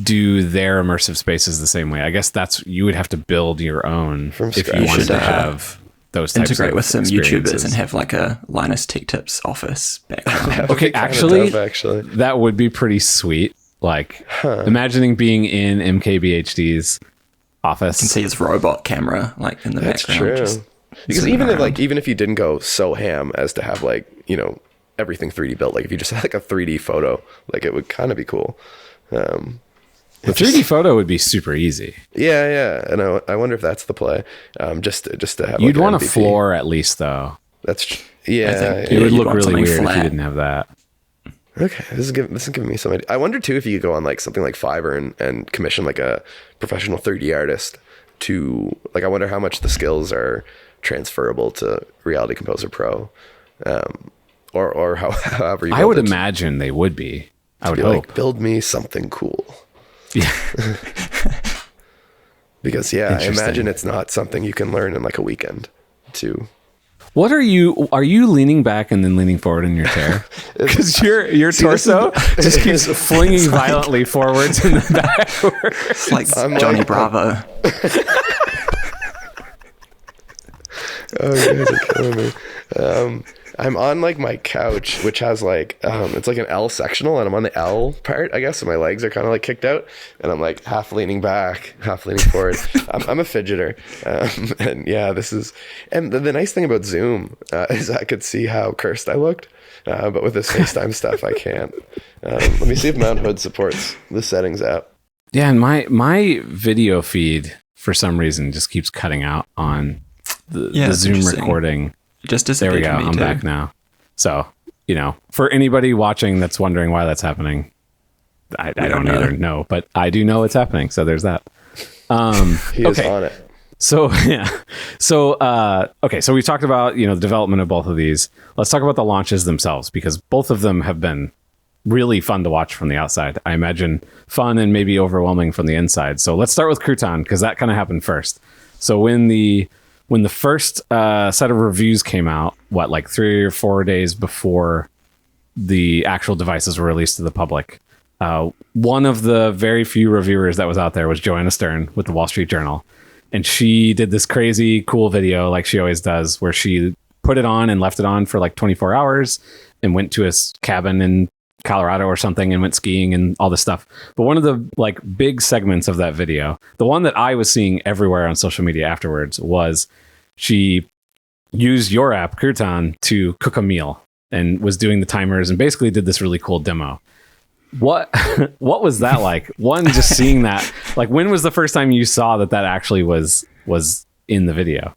do their immersive spaces the same way, I guess you would have to build your own if you wanted to have those types integrate of with some YouTubers and have like a Linus Tech Tips office background. Okay, actually, that would be pretty sweet. Like imagining being in MKBHD's office. You can see his robot camera like in the background. That's true. Because even if you didn't go so ham as to have like, everything 3D built, like if you just had like a 3D photo, like it would kind of be cool. The 3D photo would be super easy. Yeah, and I wonder if that's the play. Just to have. You'd want a floor at least, though. It would look really weird if you didn't have that. Okay, this is giving me some idea. I wonder too if you could go on like something like Fiverr and commission like a professional 3D artist to like. I wonder how much the skills are transferable to Reality Composer Pro, or however you. I would imagine they would be. I would hope. Like, build me something cool. Yeah. Because I imagine it's not something you can learn in like a weekend too. What are you leaning back and then leaning forward in your chair? Because your torso just keeps flinging violently forwards and then backwards. It's like Johnny Bravo. Oh, you guys are killing me. I'm on like my couch, which has like it's like an L sectional, and I'm on the L part, I guess, so my legs are kind of like kicked out, and I'm like half leaning back, half leaning forward. I'm a fidgeter, and this is, and the nice thing about Zoom is I could see how cursed I looked, but with this FaceTime stuff I can't. Let me see if Mount Hood supports the settings app. Yeah, and my video feed for some reason just keeps cutting out on the Zoom recording. Just there we go. I'm back now. So, for anybody watching that's wondering why that's happening, I don't either know, but I do know it's happening. So there's that. He is on it. So, okay. So we talked about, the development of both of these. Let's talk about the launches themselves, because both of them have been really fun to watch from the outside. I imagine fun and maybe overwhelming from the inside. So let's start with Crouton, because that kind of happened first. So when the first set of reviews came out, like 3 or 4 days before the actual devices were released to the public, one of the very few reviewers that was out there was Joanna Stern with the Wall Street Journal. And she did this crazy cool video like she always does, where she put it on and left it on for like 24 hours and went to a cabin in Colorado or something and went skiing and all this stuff. But one of the like big segments of that video, the one that I was seeing everywhere on social media afterwards, was she used your app, Crouton, to cook a meal and was doing the timers and basically did this really cool demo. What was that like? One, just seeing that, like, when was the first time you saw that actually was in the video?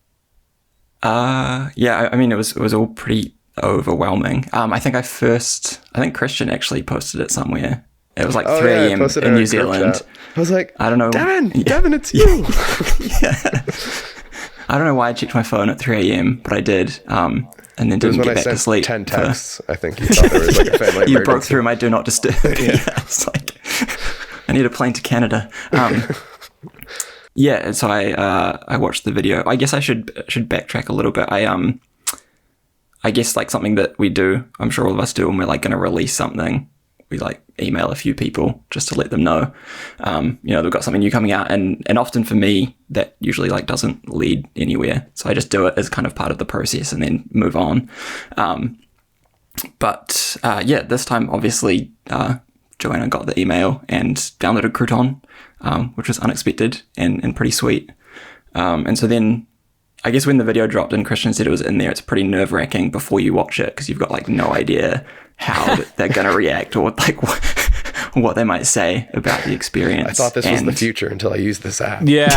Yeah, I mean, it was all pretty overwhelming. I think Christian actually posted it somewhere. It was like 3 a.m. in New Zealand. I was like, I don't know. Devin, it's you. Yeah. I don't know why I checked my phone at 3 a.m., but I did. And then didn't get back to sleep. 10 texts. I think you thought there was like a family emergency. You broke through my do not disturb. Yeah. It's like, I need a plane to Canada. Yeah, and so I watched the video. I guess I should backtrack a little bit. I guess like something that we do, I'm sure all of us do, when we're like going to release something, we like email a few people just to let them know, they've got something new coming out. And often for me, that usually like doesn't lead anywhere. So I just do it as kind of part of the process and then move on. But this time, obviously, Joanna got the email and downloaded Crouton, which was unexpected and pretty sweet. And so then I guess when the video dropped and Christian said it was in there, it's pretty nerve-wracking before you watch it because you've got like no idea how they're going to react or like what they might say about the experience. I thought this was the future until I used this app. Yeah,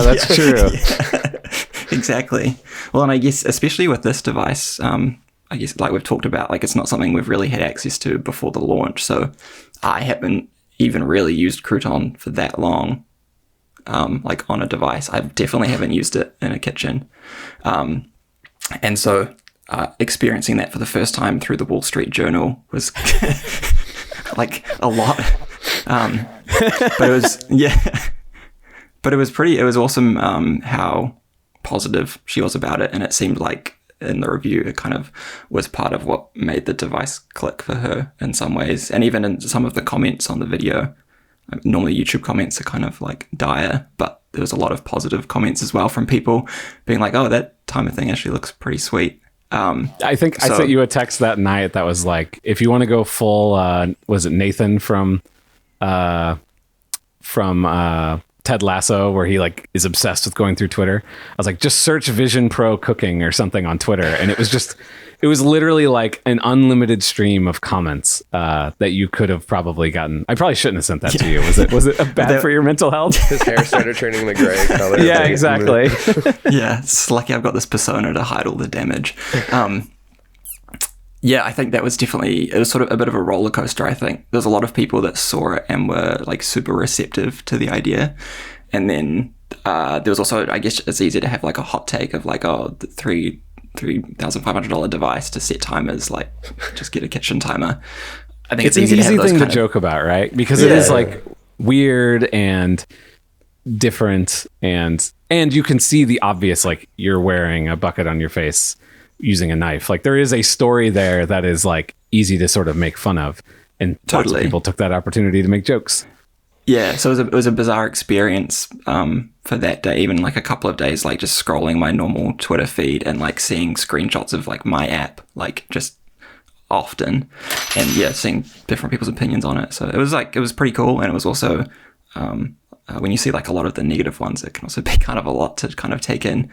that's true. Yeah. Exactly. Well, and I guess especially with this device, I guess like we've talked about, like it's not something we've really had access to before the launch. So I haven't even really used Crouton for that long. Like on a device. I definitely haven't used it in a kitchen. And so experiencing that for the first time through the Wall Street Journal was like a lot. But it was awesome how positive she was about it. And it seemed like in the review, it kind of was part of what made the device click for her in some ways. And even in some of the comments on the video, normally YouTube comments are kind of like dire, but there was a lot of positive comments as well from people being like, oh, that timer thing actually looks pretty sweet. I think I sent you a text that night that was like, if you want to go full, was it Nathan from Ted Lasso, where he like is obsessed with going through Twitter. I was like, just search Vision Pro cooking or something on Twitter. And it was literally like an unlimited stream of comments that you could have probably gotten. I probably shouldn't have sent that to you. Was it bad for your mental health? His hair started turning the gray color. Yeah, exactly. Yeah, it's lucky I've got this persona to hide all the damage. Yeah, I think that was definitely, it was sort of a bit of a roller coaster, I think. There's a lot of people that saw it and were like super receptive to the idea. And then there was also, I guess it's easy to have like a hot take of like, oh, the $3,500 device to set timers, like just get a kitchen timer. I think it's an easy thing to joke about, right? Because it is like weird and different and you can see the obvious, like you're wearing a bucket on your face using a knife. Like there is a story there that is like easy to sort of make fun of, and lots of people took that opportunity to make jokes. Yeah, so it was a bizarre experience for that day, even like a couple of days, like just scrolling my normal Twitter feed and like seeing screenshots of like my app, like just often, and seeing different people's opinions on it. So it was pretty cool, and it was also when you see like a lot of the negative ones, it can also be kind of a lot to kind of take in.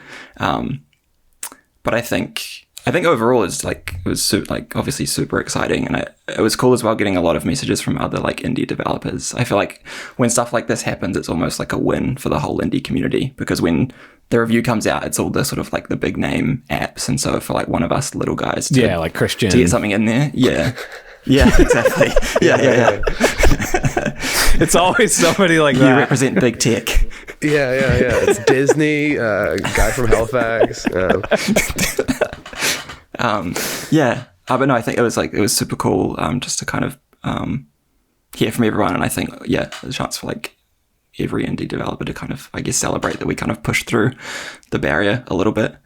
But I think overall it was obviously super exciting, and it was cool as well getting a lot of messages from other like indie developers. I feel like when stuff like this happens, it's almost like a win for the whole indie community, because when the review comes out, it's all the sort of like the big name apps, and so for like one of us little guys like Christian to get something in there, yeah, exactly, yeah. It's always somebody like that. You represent big tech. Yeah. It's Disney, guy from Halifax. But no, I think it was super cool just to kind of hear from everyone, and I think the chance for like every indie developer to kind of, I guess, celebrate that we kind of pushed through the barrier a little bit.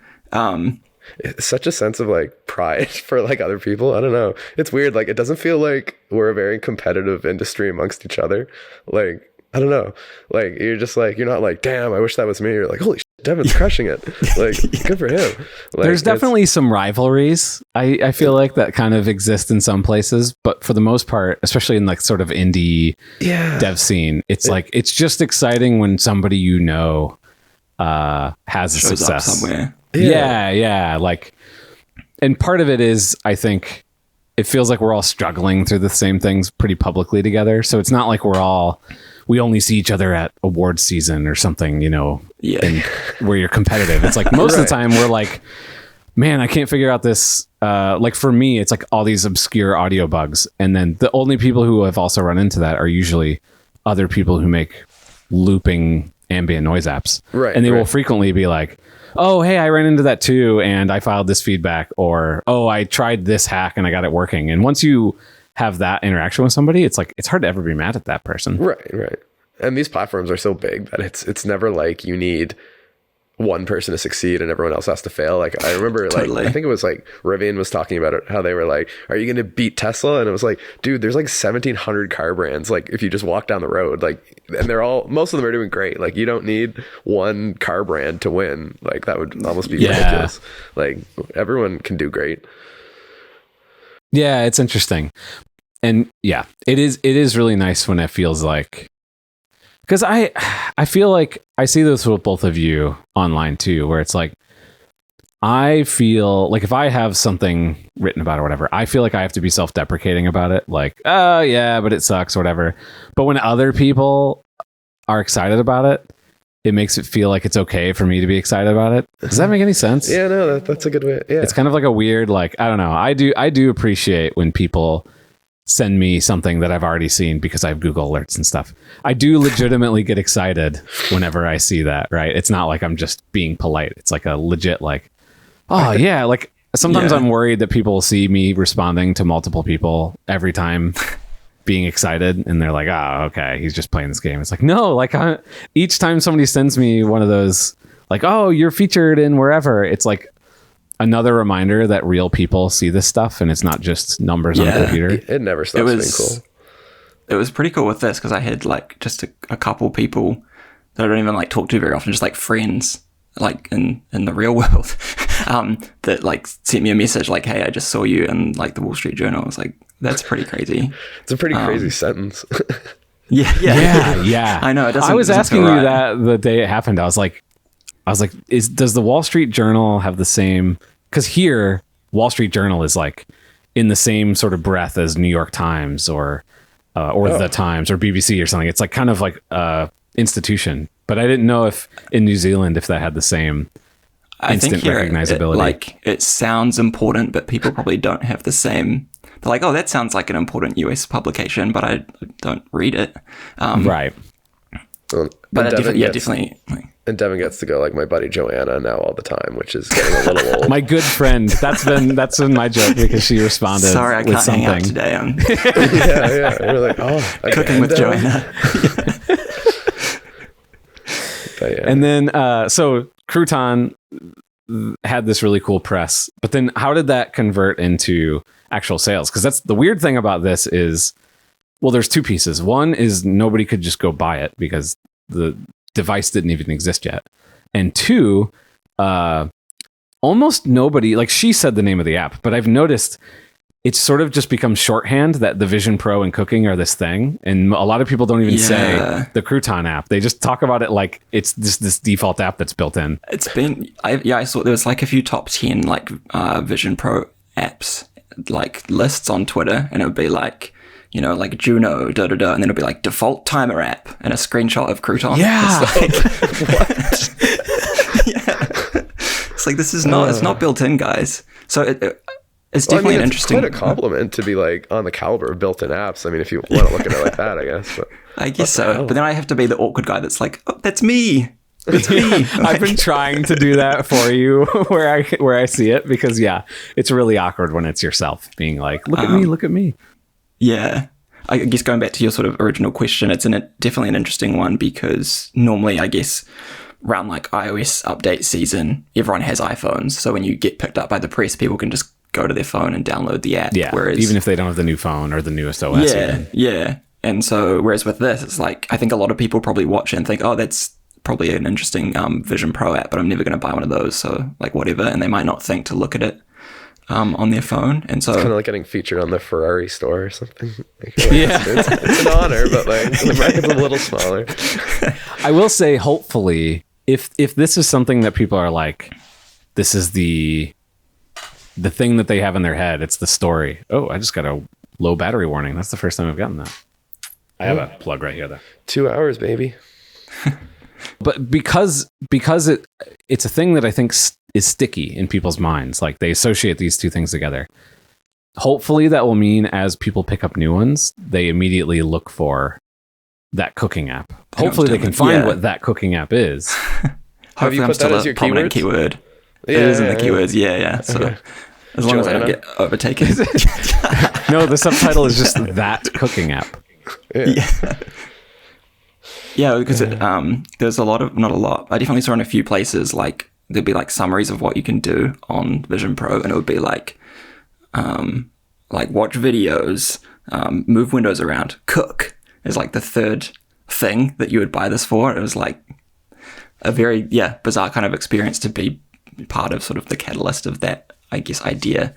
It's such a sense of like pride for like other people. I don't know. It's weird. Like it doesn't feel like we're a very competitive industry amongst each other. Like I don't know. Like, you're just like, you're not like, damn, I wish that was me. You're like, holy shit, Devin's crushing it. Like, good for him. Like, There's definitely some rivalries. I feel like that kind of exist in some places, but for the most part, especially in like sort of indie dev scene, it's like, it's just exciting when somebody has a Shows success up somewhere. Yeah. Like, and part of it is, I think it feels like we're all struggling through the same things pretty publicly together. So it's not like we only see each other at awards season or something, and where you're competitive. It's like most of the time we're like, man, I can't figure out this. Like for me, it's like all these obscure audio bugs. And then the only people who have also run into that are usually other people who make looping ambient noise apps. Right. And they will frequently be like, oh, hey, I ran into that too, and I filed this feedback, or, oh, I tried this hack and I got it working. And once you have that interaction with somebody, it's like, it's hard to ever be mad at that person. Right. And these platforms are so big that it's never like you need one person to succeed and everyone else has to fail. Like, I remember Totally. like, I think it was like Rivian was talking about it, how they were like, are you going to beat Tesla? And it was like, dude, there's like 1,700 car brands. Like, if you just walk down the road, like, and most of them are doing great. Like, you don't need one car brand to win. Like, that would almost be ridiculous. Like, everyone can do great. Yeah, it's interesting. And yeah, it is really nice when it feels like, because I feel like I see this with both of you online too, where it's like, I feel like if I have something written about or whatever, I feel like I have to be self-deprecating about it. Like, oh yeah, but it sucks or whatever. But when other people are excited about it, it makes it feel like it's okay for me to be excited about it. Does that make any sense? Yeah, no, that's a good way. Yeah. It's kind of like a weird, like, I don't know. I do appreciate when people send me something that I've already seen because I have Google alerts and stuff. I do legitimately get excited whenever I see that, right? It's not like I'm just being polite. It's like a legit, like, oh yeah. Like sometimes I'm worried that people will see me responding to multiple people every time being excited and they're like, oh, okay, he's just playing this game. It's like, no, like each time somebody sends me one of those, like, oh, you're featured in wherever, it's like another reminder that real people see this stuff and it's not just numbers on a computer. It never stops being cool. It was pretty cool with this because I had like just a couple people that I don't even like talk to very often, just like friends, like in the real world, that like sent me a message like, hey, I just saw you in like the Wall Street Journal. I was like, that's pretty crazy. It's a pretty crazy sentence. Yeah. I know. I was asking you that the day it happened. I was like, does the Wall Street Journal have the same? Because here, Wall Street Journal is like in the same sort of breath as New York Times or the Times or BBC or something. It's like kind of like institution. But I didn't know if in New Zealand if that had the same instant recognizability. It sounds important, but people probably don't have the same. They're like, oh, that sounds like an important US publication, but I don't read it. Right. But definitely. And Devin gets to go like my buddy Joanna now all the time, which is getting a little old. My good friend. That's been my joke because she responded. Sorry, I with can't something. hang out today. I'm yeah. We're like, oh, cooking with Joanna. And then, so Crouton had this really cool press, but then how did that convert into actual sales? Because that's the weird thing about this is, well, there's two pieces. One is nobody could just go buy it because the device didn't even exist yet. And two, almost nobody, like she said the name of the app, but I've noticed it's sort of just become shorthand that the Vision Pro and cooking are this thing. And a lot of people don't even say the Crouton app. They just talk about it like it's this default app that's built in. It's been, I saw there was like a few top 10 like Vision Pro apps, like lists on Twitter, and it would be like, you know, like Juno, and then it'll be like default timer app and a screenshot of Crouton. Yeah. It's like, what? Yeah. It's like, this is not, it's not built in, guys. So it's definitely an interesting. It's quite a compliment to be like on the caliber of built-in apps. I mean, if you want to look at it like that, I guess. But I guess so. But then I have to be the awkward guy that's like, oh, that's me. It's me. I've been trying to do that for you where I see it because it's really awkward when it's yourself being like, look at me. Yeah. I guess going back to your sort of original question, it's definitely an interesting one because normally, I guess, around like iOS update season, everyone has iPhones. So when you get picked up by the press, people can just go to their phone and download the app. Yeah, whereas, even if they don't have the new phone or the newest OS. Yeah. And so, whereas with this, it's like, I think a lot of people probably watch it and think, oh, that's probably an interesting Vision Pro app, but I'm never going to buy one of those. So like whatever. And they might not think to look at it on their phone. And so it's kind of like getting featured on the Ferrari store or something. It's an honor, but like the market's a little smaller. I will say, hopefully, if this is something that people are like, this is the thing that they have in their head, it's the story. Oh, I just got a low battery warning. That's the first time I've gotten that. I have a plug right here, though. 2 hours, baby. But because it's a thing that I think is sticky in people's minds, like they associate these two things together. Hopefully that will mean as people pick up new ones, they immediately look for that cooking app. Hopefully they can find what that cooking app is. Have you put that as your keyword? Yeah, it is in the keywords. Yeah. So okay. as long as I don't get overtaken. No, the subtitle is just that cooking app. Yeah. Yeah, because there's not a lot. I definitely saw in a few places, like there'd be like summaries of what you can do on Vision Pro, and it would be like watch videos, move windows around, cook is like the third thing that you would buy this for. It was like a very bizarre kind of experience to be part of, sort of the catalyst of that, I guess, idea.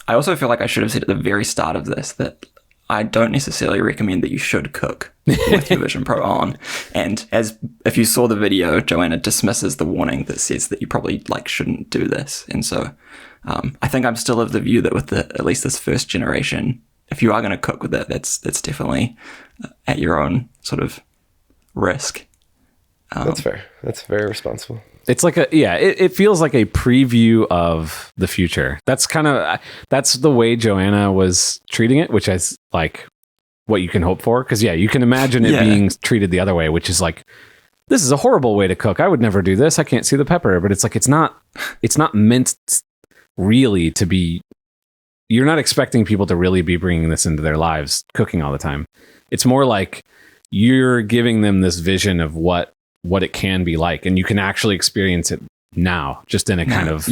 I also feel like I should have said at the very start of this that I don't necessarily recommend that you should cook with your Vision Pro on. And as if you saw the video, Joanna dismisses the warning that says that you probably shouldn't do this. And so I think I'm still of the view that with at least this first generation, if you are going to cook with it, that's definitely at your own sort of risk. That's fair. That's very responsible. It's like it feels like a preview of the future. That's the way Joanna was treating it, which is like what you can hope for. Because you can imagine it being treated the other way, which is like, this is a horrible way to cook. I would never do this. I can't see the pepper. But it's like, it's not meant really to be. You're not expecting people to really be bringing this into their lives, cooking all the time. It's more like you're giving them this vision of what it can be like, and you can actually experience it now, just in a kind of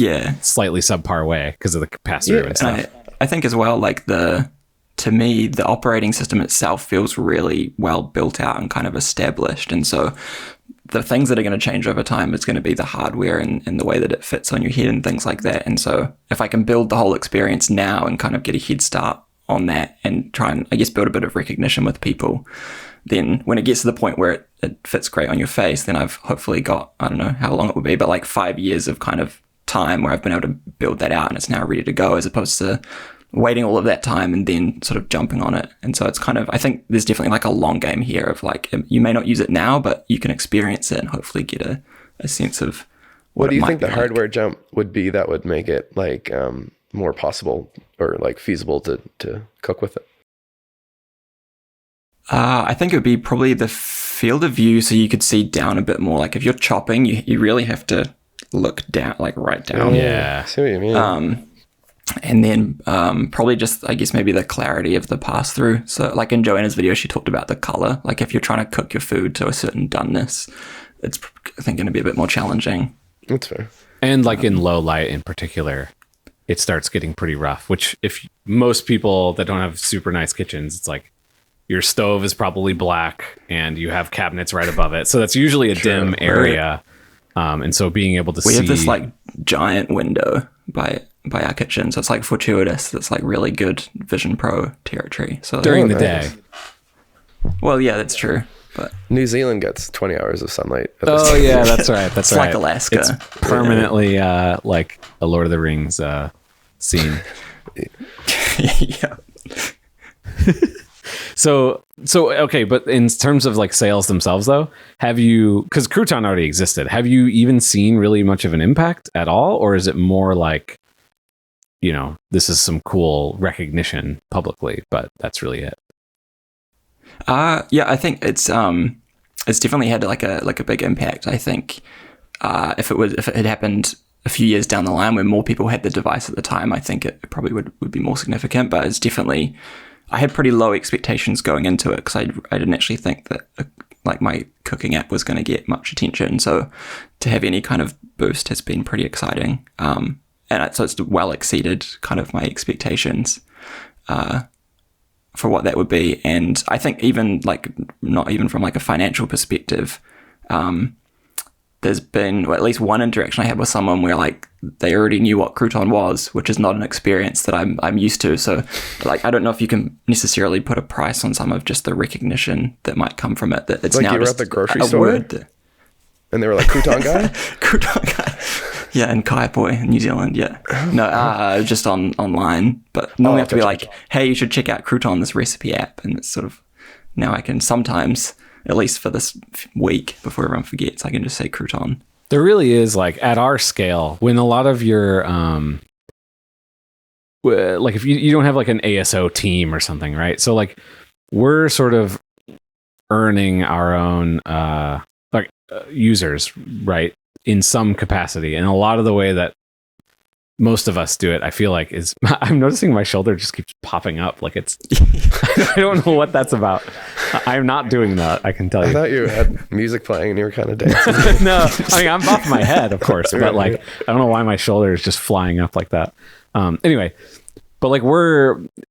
slightly subpar way because of the capacitor and stuff. And I think as well, to me, the operating system itself feels really well built out and kind of established. And so the things that are going to change over time is going to be the hardware and the way that it fits on your head and things like that. And so if I can build the whole experience now and kind of get a head start on that and try and, I guess, build a bit of recognition with people, then when it gets to the point where it fits great on your face, then I've hopefully got, I don't know how long it would be, but like 5 years of kind of time where I've been able to build that out and it's now ready to go, as opposed to waiting all of that time and then sort of jumping on it. And so it's kind of, I think there's definitely like a long game here of like, you may not use it now, but you can experience it and hopefully get a sense of what do you think the hardware jump would be that would make it like more possible or like feasible to cook with it? I think it would be probably the field of view, so you could see down a bit more. Like if you're chopping, you really have to look down, like right down. Yeah, I see what you mean. And then probably just, I guess, maybe the clarity of the pass through. So like in Joanna's video, she talked about the color. Like if you're trying to cook your food to a certain doneness, it's, I think, going to be a bit more challenging. That's fair. And like in low light in particular, it starts getting pretty rough, which if most people that don't have super nice kitchens, it's like, your stove is probably black and you have cabinets right above it. So that's usually a dim area. And so being able to see... We have this like giant window by our kitchen. So it's like fortuitous. That's like really good Vision Pro territory. So during the day. Well, yeah, that's true. But New Zealand gets 20 hours of sunlight. Oh yeah, that's right. That's it's right. like Alaska. It's permanently like a Lord of the Rings scene. Yeah. So okay, but in terms of like sales themselves though, have you, because Crouton already existed, have you even seen really much of an impact at all? Or is it more like, this is some cool recognition publicly, but that's really it? Yeah, I think it's definitely had like a big impact. I think if it had happened a few years down the line when more people had the device at the time, I think it probably would be more significant. But it's definitely, I had pretty low expectations going into it because I didn't actually think that like my cooking app was going to get much attention. So to have any kind of boost has been pretty exciting. So it's well exceeded kind of my expectations for what that would be. And I think even like, not even from like a financial perspective, there's been at least one interaction I had with someone where like they already knew what Crouton was, which is not an experience that I'm used to. So like, I don't know if you can necessarily put a price on some of just the recognition that might come from it. That it's like now you were just at the grocery a store word. and they were like, Crouton guy? Crouton guy. Yeah, in Kaiapoi, New Zealand, yeah. No, just online. But normally I have to be like, hey, you should check out Crouton, this recipe app. And it's sort of, now I can sometimes, at least for this week before everyone forgets, I can just say Crouton. There really is, like, at our scale, when a lot of your, like, if you don't have like an ASO team or something, right? So like, we're sort of earning our own, users, right? In some capacity. And a lot of the way that most of us do it, I feel like, is I'm noticing my shoulder just keeps popping up. Like it's, I don't know what that's about. I'm not doing that, I can tell you. I thought you had music playing and you were kind of dancing. No, I mean, I'm off my head, of course, but like, I don't know why my shoulder is just flying up like that. Anyway, but like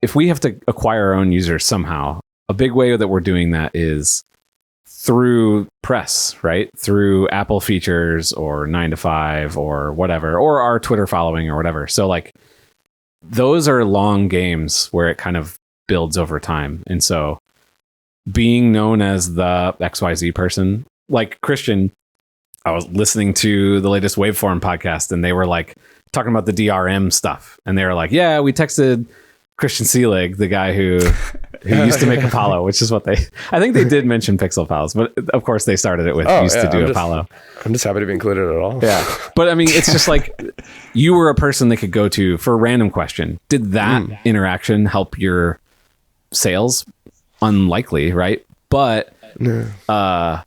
if we have to acquire our own users somehow, a big way that we're doing that is through press, right? Through Apple features or 9 to 5 or whatever, or our Twitter following or whatever. So like those are long games where it kind of builds over time. And so being known as the XYZ person, like Christian, I was listening to the latest Waveform podcast and they were like talking about the DRM stuff. And they were like, yeah, we texted Christian Selig, the guy who used to make Apollo, which is what I think they did mention Pixel Pals, but of course they started it with to do Apollo. I'm just happy to be included at all. Yeah. But I mean, it's just like you were a person they could go to for a random question. Did that interaction help your sales? Unlikely, right? But that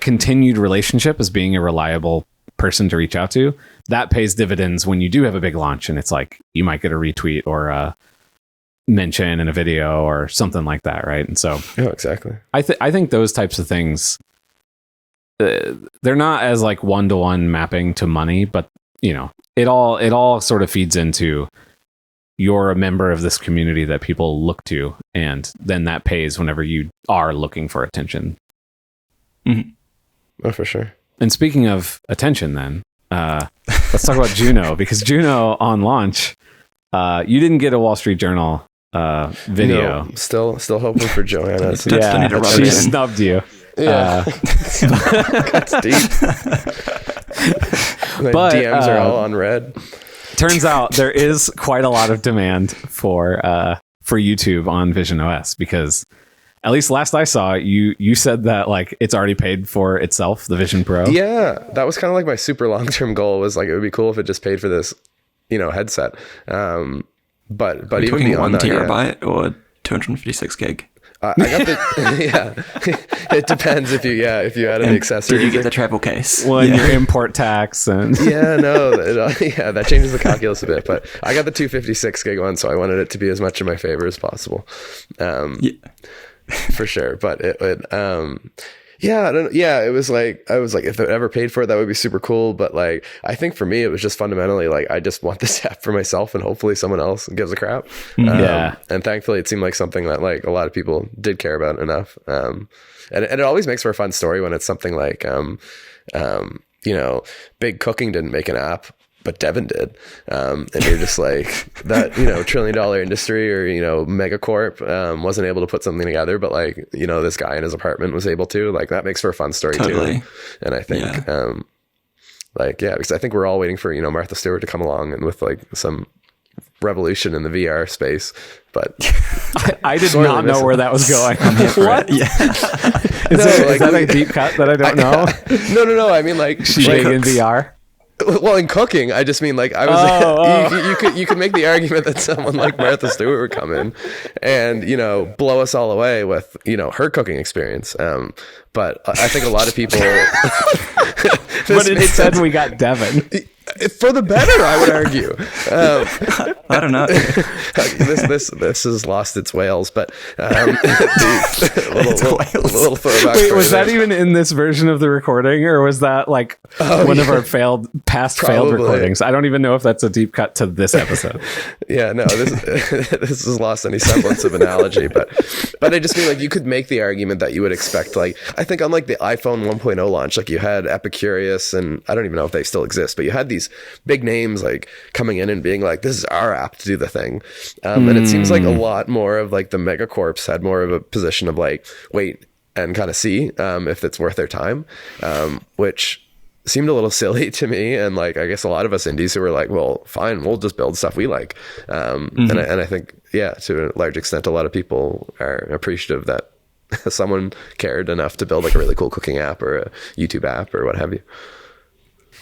continued relationship as being a reliable person to reach out to, that pays dividends when you do have a big launch and it's like you might get a retweet or a mention in a video or something like that, right? And so exactly. I think those types of things, they're not as like one-to-one mapping to money, but you know, it all sort of feeds into you're a member of this community that people look to, and then that pays whenever you are looking for attention. Mm-hmm. Oh, for sure. And speaking of attention, then let's talk about Juno, because Juno on launch, you didn't get a Wall Street Journal video. No, still hoping for Joanna. Yeah, she snubbed you. Yeah, that's deep. But DMs are all on red. Turns out there is quite a lot of demand for YouTube on visionOS, because at least last I saw, you said that like it's already paid for itself, the Vision Pro. Yeah, that was kind of like my super long-term goal, was like it would be cool if it just paid for this, headset. But even beyond 1 terabyte or 256 gig. I got the it depends if you add an accessory. Did you get the travel case? Well, and your import tax and that changes the calculus a bit. But I got the 256 gig one, so I wanted it to be as much in my favor as possible. For sure. But it was like, I was like, if it ever paid for it, that would be super cool. But like, I think for me, it was just fundamentally like, I just want this app for myself, and hopefully someone else gives a crap. And thankfully it seemed like something that like a lot of people did care about enough. And it always makes for a fun story when it's something like, Big Cooking didn't make an app, but Devin did. And you're just like, that, $1 trillion industry or, megacorp wasn't able to put something together, but like, this guy in his apartment was able to. Like, that makes for a fun story too. And I think, because I think we're all waiting for, Martha Stewart to come along and with like some revolution in the VR space. But I did not know where that was going. What? Yeah. Is that a deep cut that I don't know? No. I mean, like, she's big in VR. Well, in cooking, I just mean like I was. You could make the argument that someone like Martha Stewart would come in, and blow us all away with her cooking experience. But I think a lot of people. But instead, we got Devin. For the better, I would argue. I don't know. This has lost its whales, but little throwback. Wait, was that even in this version of the recording, or was that like one of our failed recordings? I don't even know if that's a deep cut to this episode. Yeah, no, this has lost any semblance of analogy, but I just mean like you could make the argument that you would expect, like I think on like the iPhone 1.0 launch, like you had Epicurious, and I don't even know if they still exist, but you had these big names like coming in and being like, this is our app to do the thing. And it seems like a lot more of like the megacorps had more of a position of like, wait and kind of see if it's worth their time, which seemed a little silly to me. And like, I guess a lot of us indies who were like, well, fine, we'll just build stuff we like. And I think, yeah, to a large extent, a lot of people are appreciative that someone cared enough to build like a really cool cooking app or a YouTube app or what have you.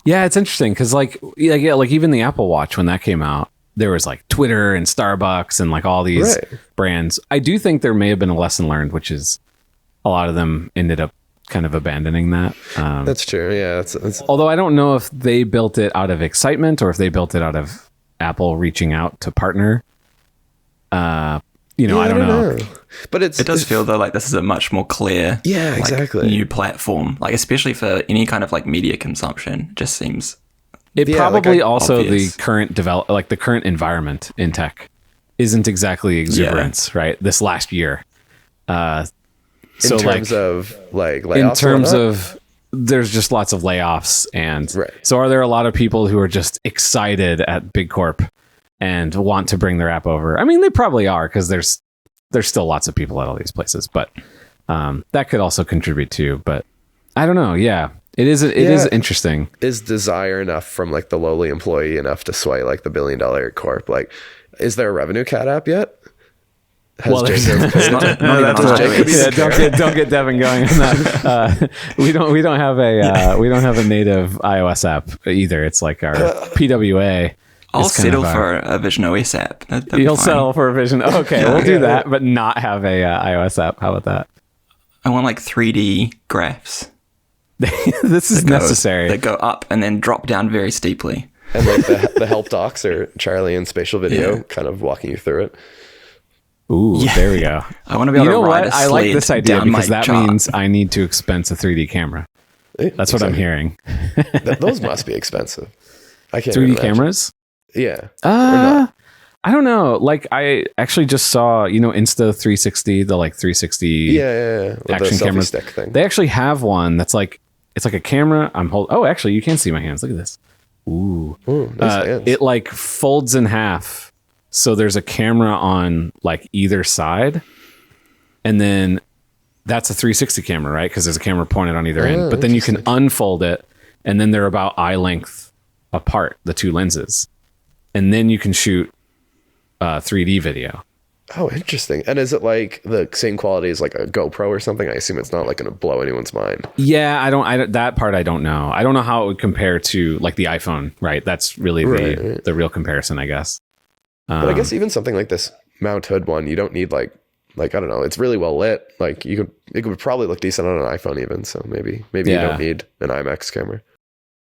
Yeah, it's interesting because like even the Apple Watch, when that came out, there was like Twitter and Starbucks and like all these brands. I do think there may have been a lesson learned, which is a lot of them ended up kind of abandoning that. That's true. Yeah. That's... Although I don't know if they built it out of excitement or if they built it out of Apple reaching out to partner. I don't know. But it does feel though like this is a much more clear, new platform. Like especially for any kind of like media consumption, just seems. It probably also obvious. the current the current environment in tech isn't exactly exuberance, right? This last year, in terms of like layoffs, in terms of there's just lots of layoffs, and so are there a lot of people who are just excited at Big Corp and want to bring their app over? I mean, they probably are because there's still lots of people at all these places, but that could also contribute too. But I don't know. Yeah, it is interesting. Is desire enough from like the lowly employee enough to sway like the $1 billion corp? Like, is there a revenue cat app yet? Don't get Devin going on that. We don't have a native iOS app either. It's like our PWA. I'll settle for a visionOS app. You'll settle for a Vision. Okay, we'll do that, but not have a iOS app. How about that? I want like 3D graphs. This is necessary. That go up and then drop down very steeply. And like the help docs or Charlie in spatial video kind of walking you through it. Ooh, there we go. I want to be able to ride a sled. I like this idea because that chart. means I need to expense a 3D camera. That's what I'm hearing. Those must be expensive. I can't 3D cameras? Yeah. I don't know. Like I actually just saw, Insta360, the like 360 action camera stick thing. They actually have one that's like, it's like a camera. Oh, actually you can see my hands. Look at this. Ooh. Nice hands. It like folds in half. So there's a camera on like either side. And then that's a 360 camera, right? Because there's a camera pointed on either end. But then you can unfold it and then they're about eye length apart, the two lenses. And then you can shoot 3D video. Oh, interesting. And is it like the same quality as like a GoPro or something? I assume it's not like going to blow anyone's mind. Yeah, I don't that part I don't know. I don't know how it would compare to like the iPhone, right? That's really the real comparison, I guess. But I guess even something like this Mount Hood one, you don't need like I don't know, it's really well lit. Like it could probably look decent on an iPhone even. So maybe you don't need an IMAX camera.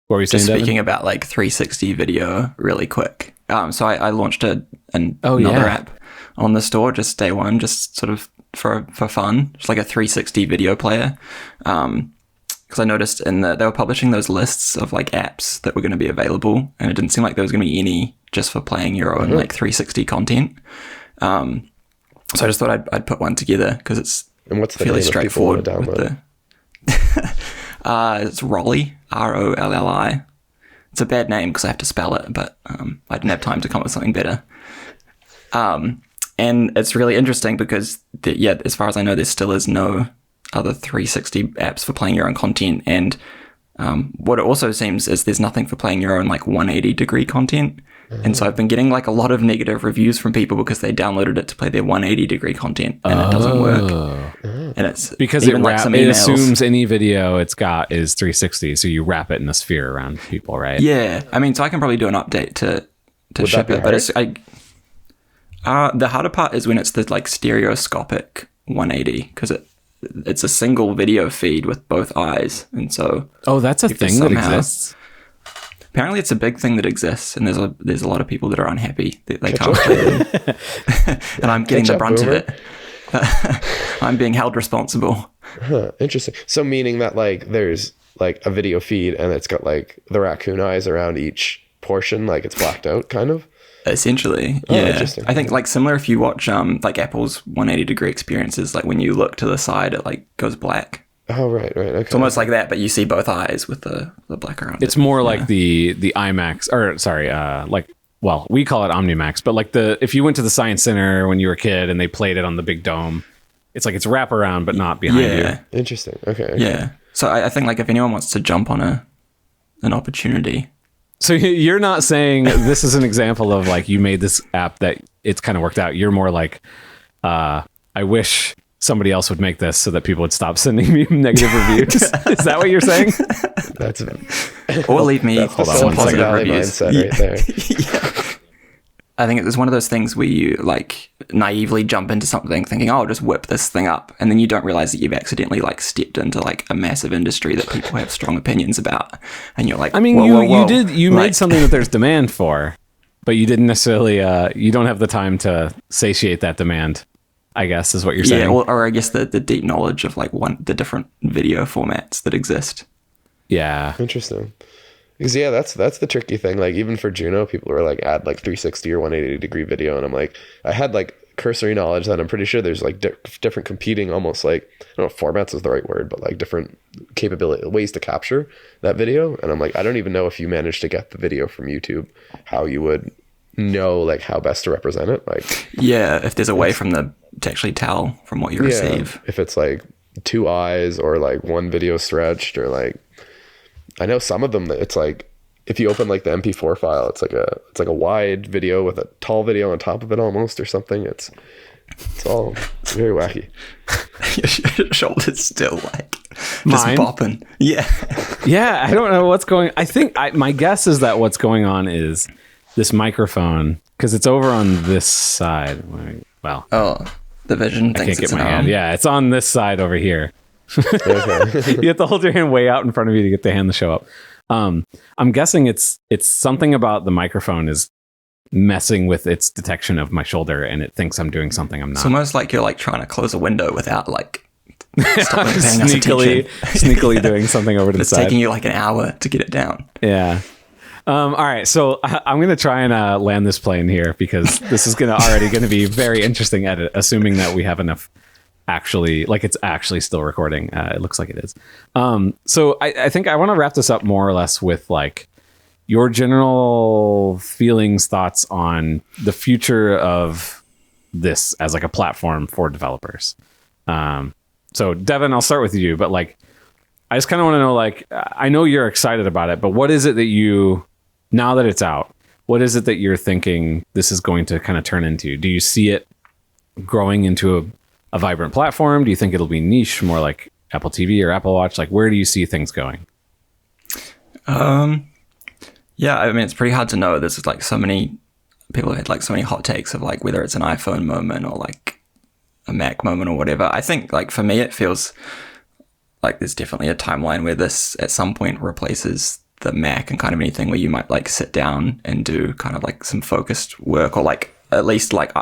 What were you saying, Just speaking Devin? about like 360 video really quick. So I launched another app on the store just day one, just sort of for fun, just like a 360 video player. Because I noticed they were publishing those lists of like apps that were going to be available, and it didn't seem like there was going to be any just for playing your own like 360 content. So I just thought I'd put one together because it's fairly straightforward. It's Rolli, Rolli. It's a bad name because I have to spell it, but I didn't have time to come up with something better. And it's really interesting because as far as I know, there still is no other 360 apps for playing your own content. And what it also seems is there's nothing for playing your own like 180 degree content. And so I've been getting like a lot of negative reviews from people because they downloaded it to play their 180 degree content and it doesn't work. And it's because it assumes any video it's got is 360, so you wrap it in a sphere around people, right? Yeah, I mean, so I can probably do an update to ship it, but it's the harder part is when it's the like stereoscopic 180 because it's a single video feed with both eyes, and so that's a thing that exists. Apparently, it's a big thing that exists, and there's a lot of people that are unhappy that they can't play it. And I'm getting the brunt of it. I'm being held responsible. Huh, interesting. So meaning that like there's like a video feed and it's got like the raccoon eyes around each portion, like it's blacked out kind of? Essentially, Oh, yeah. interesting. I think like similar if you watch like Apple's 180-degree experiences, like when you look to the side, it like goes black. Oh, right. Okay. It's almost like that, but you see both eyes with the black around It's it. more like the IMAX, or sorry, like, well, we call it OmniMax, but like if you went to the Science Center when you were a kid and they played it on the big dome, it's like it's wraparound, but not behind you. Interesting. Okay. Yeah. So I think like if anyone wants to jump on an opportunity. So you're not saying this is an example of like you made this app that it's kind of worked out. You're more like, I wish somebody else would make this so that people would stop sending me negative reviews. Is that what you're saying? That's Or leave me that's the some Silicon positive Valley reviews. mindset right there. Yeah. I think it's one of those things where you like naively jump into something thinking, oh, I'll just whip this thing up. And then you don't realize that you've accidentally like stepped into like a massive industry that people have strong opinions about. And you're like, I mean, whoa. you made something that there's demand for, but you didn't necessarily, you don't have the time to satiate that demand, I guess is what you're saying. Yeah, or I guess the deep knowledge of like the different video formats that exist. Yeah. Interesting. Because yeah, that's the tricky thing. Like even for Juno, people were like add like 360 or 180-degree video, and I'm like, I had like cursory knowledge that I'm pretty sure there's like different competing, almost like, I don't know if formats is the right word, but like different capability ways to capture that video. And I'm like, I don't even know if you managed to get the video from YouTube, how you would know like how best to represent it. Like Yeah, if there's a way to actually tell from what you receive. if it's like two eyes or like one video stretched, or like I know some of them that it's like if you open like the MP4 file, it's like a wide video with a tall video on top of it almost, or something. It's all very wacky. Your shoulder's still like just Mine? bopping. Yeah. Yeah, I don't know what's going. I think my guess is that what's going on is this microphone, because it's over on this side. Well, Oh, the vision I thinks can't get it's my an hand. arm. Yeah, it's on this side over here. Okay. You have to hold your hand way out in front of you to get the hand to show up. I'm guessing it's something about the microphone is messing with its detection of my shoulder, and it thinks I'm doing something I'm not. It's almost like you're like trying to close a window without like stopping paying us sneakily attention. doing something over to the It's side. taking you like an hour to get it down. Yeah. All right. So I'm going to try and land this plane here, because this is already going to be very interesting edit, assuming that we have enough actually, like it's actually still recording. It looks like it is. So I think I want to wrap this up more or less with like your general feelings, thoughts on the future of this as like a platform for developers. So Devin, I'll start with you, but like, I just kind of want to know, like, I know you're excited about it, but what is it that now that it's out, what is it that you're thinking this is going to kind of turn into? Do you see it growing into a vibrant platform? Do you think it'll be niche, more like Apple TV or Apple Watch? Like, where do you see things going? Yeah, I mean, it's pretty hard to know. There's like so many people had like so many hot takes of like whether it's an iPhone moment or like a Mac moment or whatever. I think like for me, it feels like there's definitely a timeline where this at some point replaces the Mac and kind of anything where you might like sit down and do kind of like some focused work, or like at least like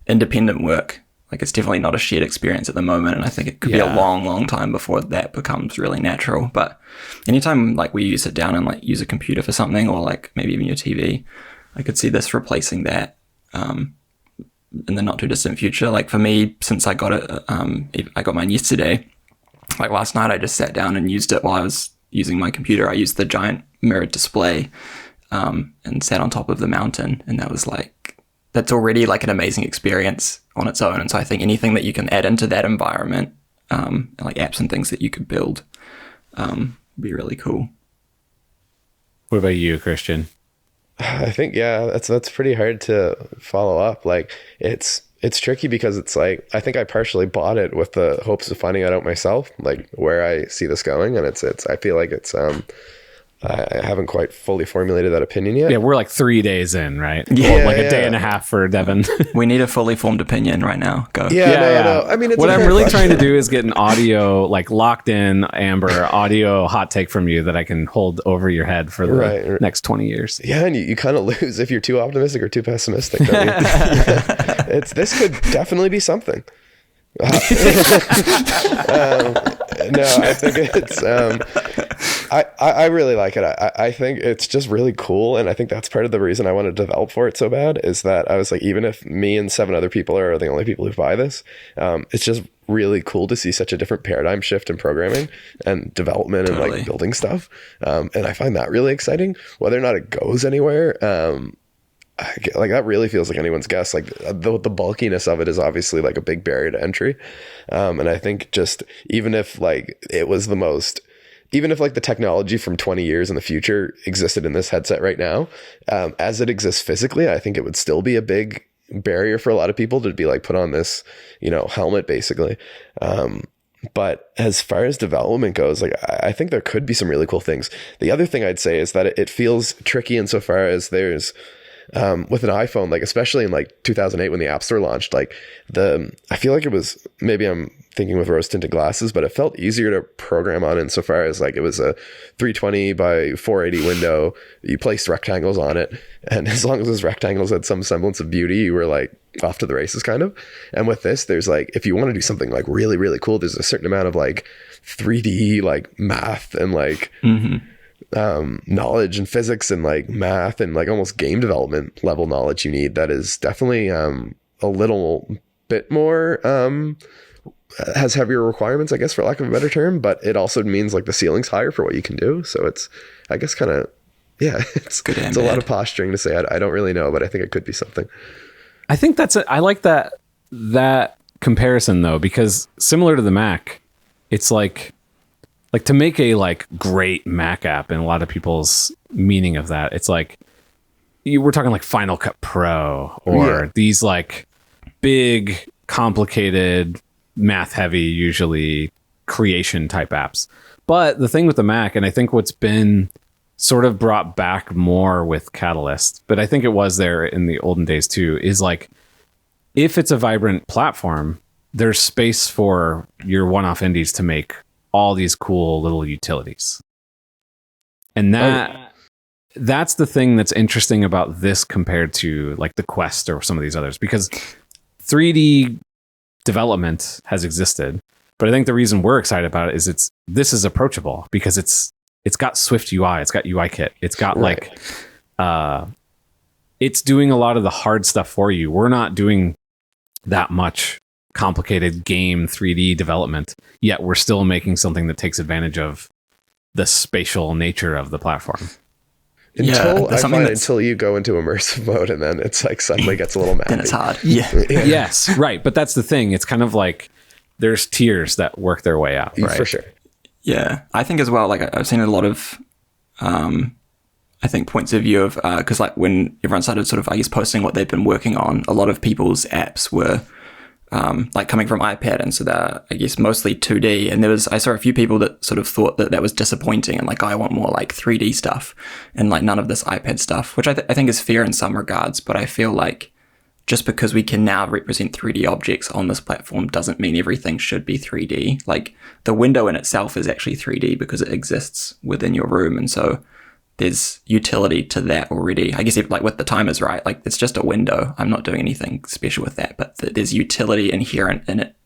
independent work. Like it's definitely not a shared experience at the moment, and I think it could be a long time before that becomes really natural. But anytime like where you sit down and like use a computer for something, or like maybe even your TV, I could see this replacing that in the not too distant future. Like for me, since I got it, I got mine yesterday. Like last night, I just sat down and used it while I was using my computer. I used the giant mirrored display and sat on top of the mountain, and that's already like an amazing experience on its own. And so I think anything that you can add into that environment, like apps and things that you could build, would be really cool. What about you, Christian? I think, yeah, that's pretty hard to follow up. Like it's tricky because it's like, I think I partially bought it with the hopes of finding it out myself, like where I see this going. And it's, I feel like it's, I haven't quite fully formulated that opinion yet. Yeah, we're like 3 days in, right? Yeah. Well, like a day and a half for Devin. We need a fully formed opinion right now. Go. No. I mean, it's what a I'm fair really question. trying to do is get an audio, like locked in, Amber, audio hot take from you that I can hold over your head for the next 20 years. Yeah, and you kind of lose if you're too optimistic or too pessimistic. Don't you? This could definitely be something. No, I think it's I really like it. I think it's just really cool, and I think that's part of the reason I want to develop for it so bad, is that I was like, even if me and 7 other people are the only people who buy this, it's just really cool to see such a different paradigm shift in programming and development and like building stuff, and I find that really exciting. Whether or not it goes anywhere, like that really feels like anyone's guess. Like the bulkiness of it is obviously like a big barrier to entry, and I think just even if like the technology from 20 years in the future existed in this headset right now, as it exists physically, I think it would still be a big barrier for a lot of people to be like put on this, helmet basically. But as far as development goes, like I think there could be some really cool things. The other thing I'd say is that it feels tricky insofar as there's with an iPhone, like especially in like 2008 when the App Store launched, like I feel like it was, maybe I'm thinking with rose tinted glasses, but it felt easier to program on insofar as like it was a 320 by 480 window. You placed rectangles on it, and as long as those rectangles had some semblance of beauty, you were like off to the races kind of. And with this, there's like, if you want to do something like really, really cool, there's a certain amount of like 3D like math and like knowledge and physics and like math and like almost game development level knowledge you need that is definitely a little bit more has heavier requirements, I guess, for lack of a better term, but it also means like the ceiling's higher for what you can do. So it's, I guess, kind of, yeah, it's a lot of posturing to say. I don't really know, but I think it could be something. I think I like that comparison though, because similar to the Mac, it's like to make a like great Mac app, and a lot of people's meaning of that, it's like we're talking like Final Cut Pro or these like big, complicated, math heavy, usually creation type apps. But the thing with the Mac, and I think what's been sort of brought back more with Catalyst, but I think it was there in the olden days too, is like, if it's a vibrant platform, there's space for your one-off indies to make all these cool little utilities. And that's the thing that's interesting about this compared to like the Quest or some of these others, because 3D development has existed, but I think the reason we're excited about it is this is approachable because it's got Swift UI, it's got UIKit, it's got like it's doing a lot of the hard stuff for you. We're not doing that much complicated game 3D development, yet we're still making something that takes advantage of the spatial nature of the platform. Until you go into immersive mode, and then it's like suddenly gets a little mappy. Then it's hard. Yes, right. But that's the thing. It's kind of like there's tiers that work their way out, right? For sure. Yeah, I think as well, like I've seen a lot of I think points of view of because like when everyone started sort of, I guess, posting what they've been working on, a lot of people's apps were like coming from iPad, and so they're, I guess, mostly 2D. And I saw a few people that sort of thought that was disappointing, and like, I want more like 3D stuff and like none of this iPad stuff, which I think is fair in some regards. But I feel like just because we can now represent 3D objects on this platform doesn't mean everything should be 3D. Like the window in itself is actually 3D because it exists within your room, and so there's utility to that already. I guess like with the timers, right? Like it's just a window. I'm not doing anything special with that, but there's utility inherent in it,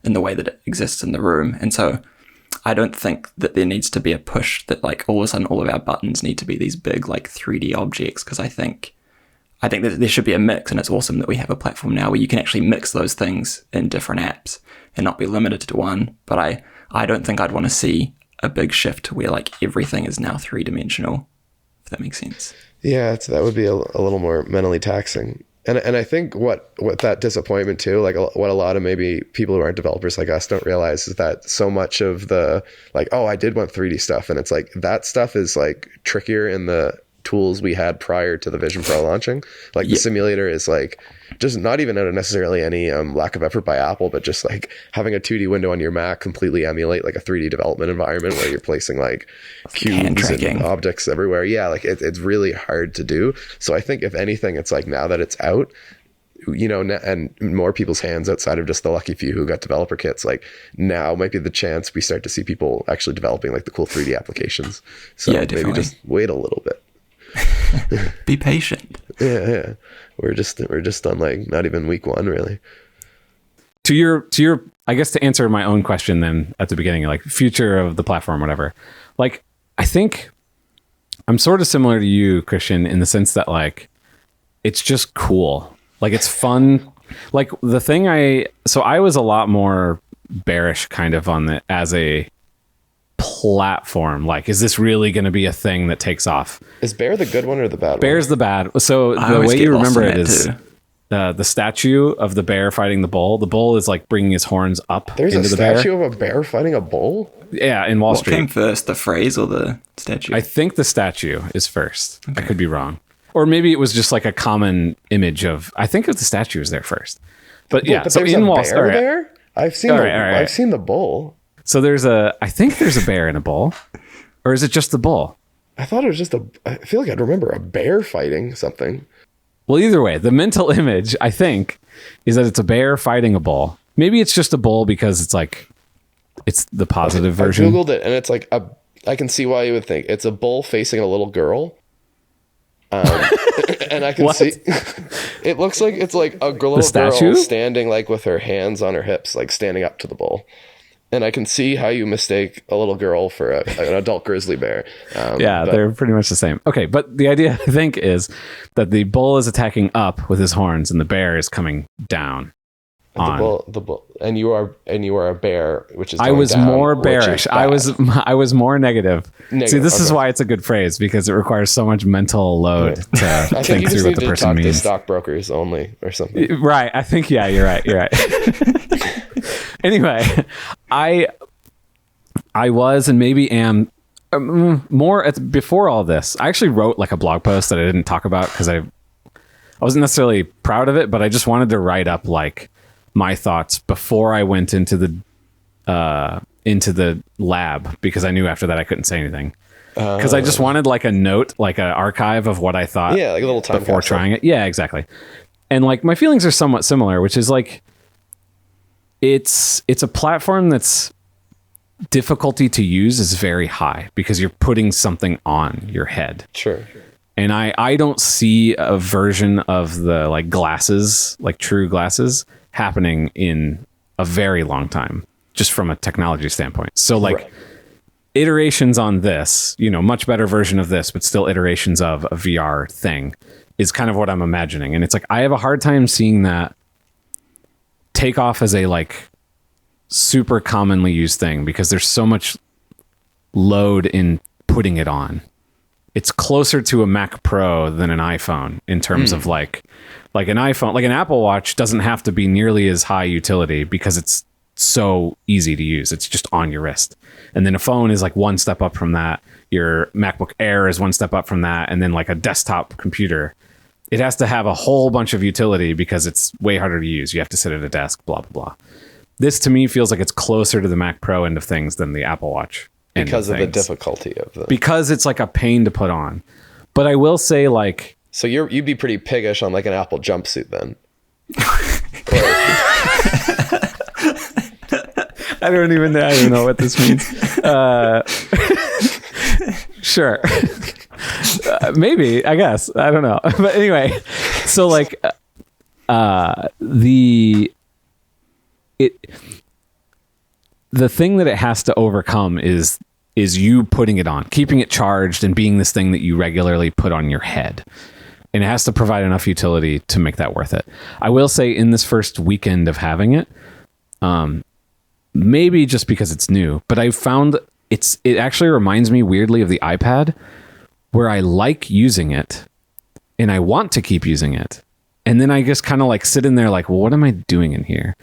in the way that it exists in the room. And so I don't think that there needs to be a push that like all of a sudden all of our buttons need to be these big like 3D objects, because I think that there should be a mix, and it's awesome that we have a platform now where you can actually mix those things in different apps and not be limited to one. But I don't think I'd want to see a big shift where like everything is now 3-dimensional. If that makes sense. Yeah, that would be a little more mentally taxing. And I think what that disappointment too, like what a lot of maybe people who aren't developers like us don't realize is that so much of the like, oh, I did want 3D stuff, and it's like that stuff is like trickier in the tools we had prior to the Vision Pro launching. Like the simulator is like just not even out of necessarily any lack of effort by Apple, but just like having a 2D window on your Mac completely emulate like a 3D development environment where you're placing like cubes and objects everywhere. Yeah, like it's really hard to do. So I think if anything, it's like now that it's out, you know, and more people's hands outside of just the lucky few who got developer kits, like now might be the chance we start to see people actually developing like the cool 3D applications. So maybe just wait a little bit. Be patient. Yeah. We're just on like not even week 1 really. To your, I guess to answer my own question then at the beginning, like future of the platform, whatever. Like, I think I'm sort of similar to you, Christian, in the sense that like, it's just cool. Like it's fun. Like the thing I was a lot more bearish kind of on the as a platform. Like, is this really going to be a thing that takes off? Is Bear the good one or the bad one? Bear's the bad. So the way you remember it is the statue of the bear fighting the bull. The bull is like bringing his horns up. There's into a statue of a bear fighting a bull? Yeah, in Wall Street. What came first, the phrase or the statue? I think the statue is first. Okay. I could be wrong. Or maybe it was just like a common image of, I think the statue was there first. But yeah, but so in Wall Street. There? I've seen I've seen the bull. So I think there's a bear in a bull. Or is it just the bull? I thought it was just I feel like I'd remember a bear fighting something. Well, either way, the mental image, I think, is that it's a bear fighting a bull. Maybe it's just a bull because it's like, it's the positive version. I Googled it and it's like, I can see why you would think it's a bull facing a little girl. And I can see it looks like it's like a little girl standing like with her hands on her hips, like standing up to the bull. And I can see how you mistake a little girl for an adult grizzly bear. They're pretty much the same. Okay, but the idea I think is that the bull is attacking up with his horns and the bear is coming down. The bull, and you are a bear, which is. I was more bearish. I was more negative. See, this is why it's a good phrase, because it requires so much mental load to think through what the person means. To stockbrokers only, or something. Right. I think you're right. Anyway, I was and maybe am more before all this. I actually wrote like a blog post that I didn't talk about because I wasn't necessarily proud of it, but I just wanted to write up like my thoughts before I went into the lab, because I knew after that I couldn't say anything. Because I just wanted like a note, like an archive of what I thought. Yeah, like a little time before trying it. Yeah, exactly. And like my feelings are somewhat similar, which is like it's a platform that's difficulty to use is very high because you're putting something on your head. Sure. And I don't see a version of the like glasses, like true glasses, happening in a very long time, just from a technology standpoint. So like iterations on this, much better version of this, but still iterations of a VR thing is kind of what I'm imagining. And it's like, I have a hard time seeing that take off as a like super commonly used thing because there's so much load in putting it on. It's closer to a Mac Pro than an iPhone in terms of like an iPhone, like an Apple Watch doesn't have to be nearly as high utility because it's so easy to use. It's just on your wrist. And then a phone is like one step up from that. Your MacBook Air is one step up from that. And then like a desktop computer, it has to have a whole bunch of utility because it's way harder to use. You have to sit at a desk, blah, blah, blah. This to me feels like it's closer to the Mac Pro end of things than the Apple Watch. Because of the difficulty of the... Because it's like a pain to put on. But I will say like... So you'd be pretty piggish on like an Apple jumpsuit then. I don't even know what this means. Sure. Maybe, I guess. I don't know. But anyway, so like the thing that it has to overcome is you putting it on, keeping it charged and being this thing that you regularly put on your head. And it has to provide enough utility to make that worth it. I will say in this first weekend of having it, maybe just because it's new, but I found it actually reminds me weirdly of the iPad, where I like using it and I want to keep using it. And then I just kind of like sit in there like, well, what am I doing in here?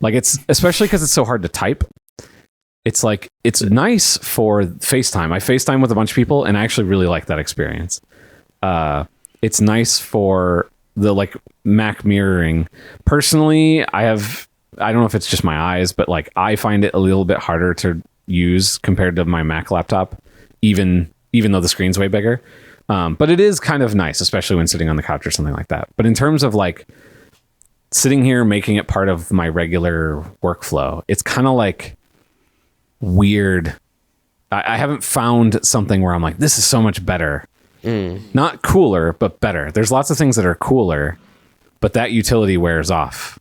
Like it's, especially because it's so hard to type. it's like, it's nice for FaceTime. I FaceTime with a bunch of people, and I actually really like that experience. It's nice for the like Mac mirroring. Personally, I don't know if it's just my eyes, but like I find it a little bit harder to use compared to my Mac laptop, even though the screen's way bigger. But it is kind of nice, especially when sitting on the couch or something like that. But in terms of like sitting here, making it part of my regular workflow, it's kind of like weird. I haven't found something where I'm like, this is so much better. Not cooler, but better. There's lots of things that are cooler, but that utility wears off.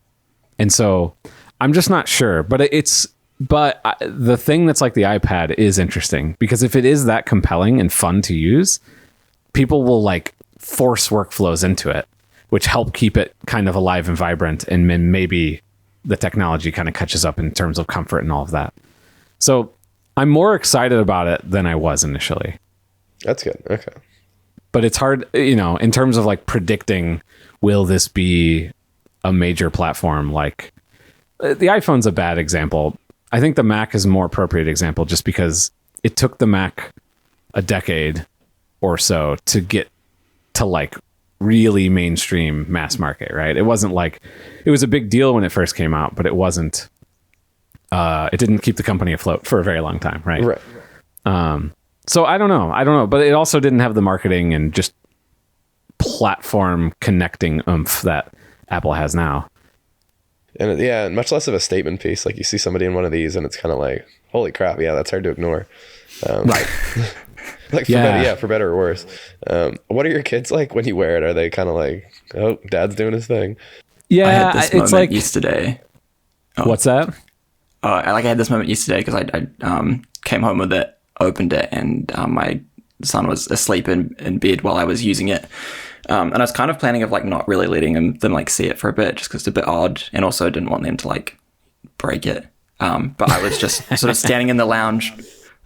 And so I'm just not sure. But the thing that's like the iPad is interesting, because if it is that compelling and fun to use, people will like force workflows into it, which help keep it kind of alive and vibrant. And then maybe the technology kind of catches up in terms of comfort and all of that. So I'm more excited about it than I was initially. That's good. Okay. But it's hard, in terms of like predicting, will this be a major platform? Like the iPhone's a bad example. I think the Mac is a more appropriate example, just because it took the Mac a decade or so to get to like really mainstream mass market, right? It wasn't like, it was a big deal when it first came out, but it wasn't, it didn't keep the company afloat for a very long time, right? Right. So I don't know, but it also didn't have the marketing and just platform connecting oomph that Apple has now. And yeah, much less of a statement piece. Like you see somebody in one of these and it's kind of like, holy crap. Yeah, that's hard to ignore. Right. Like for better or worse. What are your kids like when you wear it? Are they kind of like, oh, dad's doing his thing? I Yeah, had this it's moment like, yesterday. what's that? I had this moment yesterday because I came home with it, opened it, and my son was asleep in bed while I was using it. And I was kind of planning of like not really letting them like see it for a bit, just because it's a bit odd, and also didn't want them to like break it. But I was just sort of standing in the lounge.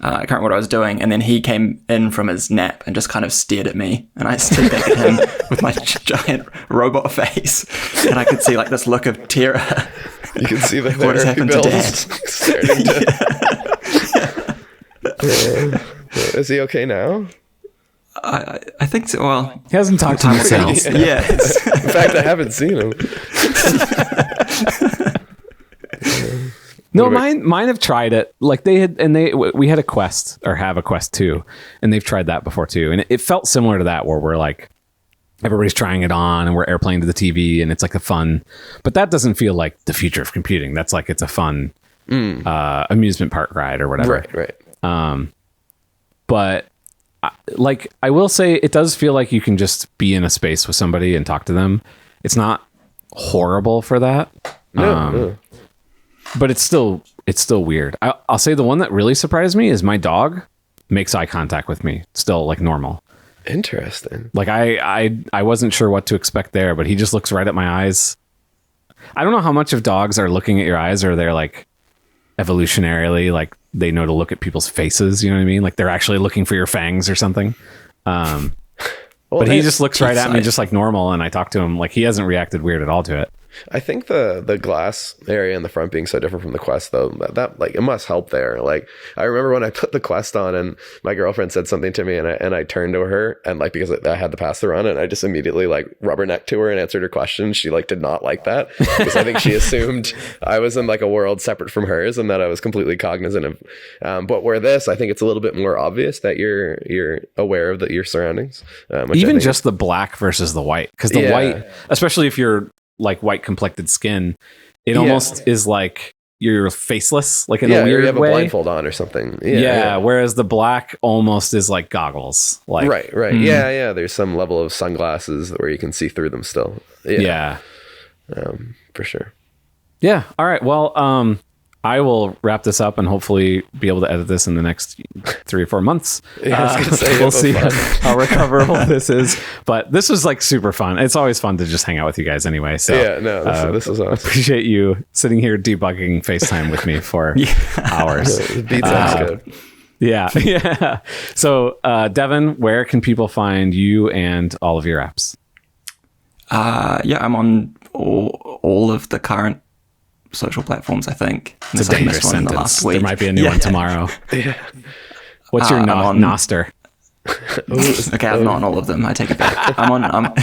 I can't remember what I was doing, and then he came in from his nap and just kind of stared at me, and I stared back at him with my giant robot face, and I could see like this look of terror. You can see the What has happened to Dad? Is he okay now? I think so. Well, He hasn't talked to himself. yeah. In fact, I haven't seen him. No, mine have tried it. Like we had a Quest, or have a Quest 2, and they've tried that before too. And it felt similar to that, where we're like, everybody's trying it on and we're airplaying to the TV, and it's like a fun, but that doesn't feel like the future of computing. That's like, it's a fun amusement park ride or whatever. Right. But like, I will say it does feel like you can just be in a space with somebody and talk to them. It's not horrible for that. No. But it's still weird. I'll say the one that really surprised me is my dog makes eye contact with me still, like normal. Interesting. Like I wasn't sure what to expect there, but he just looks right at my eyes. I don't know how much of dogs are looking at your eyes, or they're like evolutionarily, like they know to look at people's faces. You know what I mean? Like they're actually looking for your fangs or something. But he just looks right at me just like normal, and I talk to him like he hasn't reacted weird at all to it. I think the glass area in the front being so different from the Quest, though, that like it must help there. Like I remember when I put the Quest on and my girlfriend said something to me, and I turned to her, and like, because I had the pass-through on it, and I just immediately like rubbernecked to her and answered her question. She like did not like that, because I think she assumed I was in like a world separate from hers, and that I was completely cognizant of. But where this, I think it's a little bit more obvious that you're aware of your surroundings. Even just the black versus the white, because the white, especially if you're like white complected skin, it almost is like you're faceless, like in a weird you have way. A blindfold on or something. Whereas the black almost is like goggles. Like right. Yeah. There's some level of sunglasses where you can see through them still. Yeah. For sure. Yeah. All right. Well, I will wrap this up and hopefully be able to edit this in the next 3 or 4 months. We'll see how recoverable this is. But this was like super fun. It's always fun to just hang out with you guys anyway. So this is awesome. Appreciate you sitting here debugging FaceTime with me for hours. Beats Xcode. Yeah. So, Devin, where can people find you and all of your apps? I'm on all of the current social platforms, I think. It's a dangerous sentence. There might be a new one tomorrow. Yeah. What's your Noster? Okay, I'm not on all of them. I take it back. I'm on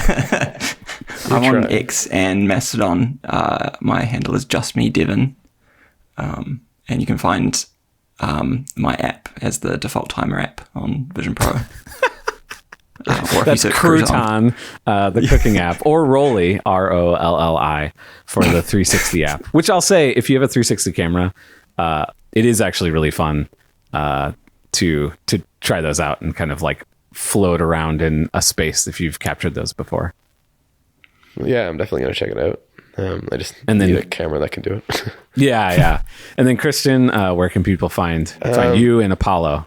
X and Mastodon. My handle is JustMeDevin. And you can find my app as the default timer app on Vision Pro. Or that's Crouton, the cooking app, or Rolli, Rolli, for the 360 app. Which I'll say, if you have a 360 camera, it is actually really fun to try those out and kind of like float around in a space if you've captured those before. Yeah, I'm definitely gonna check it out. I just need a camera that can do it. Yeah. And then Christian, where can people find you and Apollo?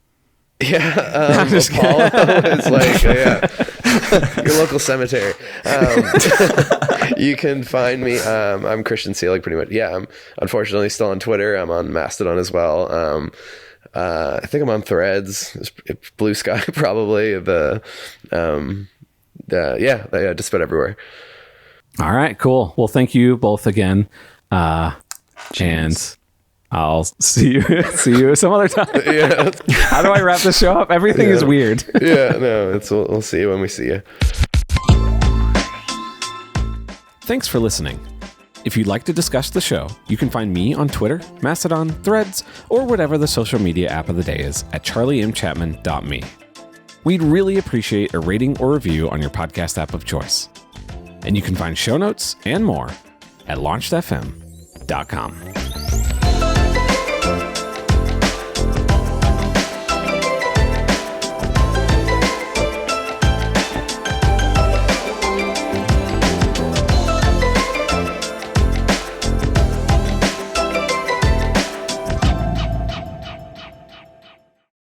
Yeah, Apollo is like your local cemetery. You can find me. I'm Christian Selig, pretty much. Yeah, I'm unfortunately still on Twitter. I'm on Mastodon as well. I think I'm on Threads, Blue Sky, probably. Just about everywhere. All right, cool. Well, thank you both again, and I'll see you some other time. Yeah. How do I wrap this show up? Everything is weird. Yeah, no, we'll see you when we see you. Thanks for listening. If you'd like to discuss the show, you can find me on Twitter, Mastodon, Threads, or whatever the social media app of the day is at charliemchapman.me. We'd really appreciate a rating or review on your podcast app of choice. And you can find show notes and more at launchedfm.com.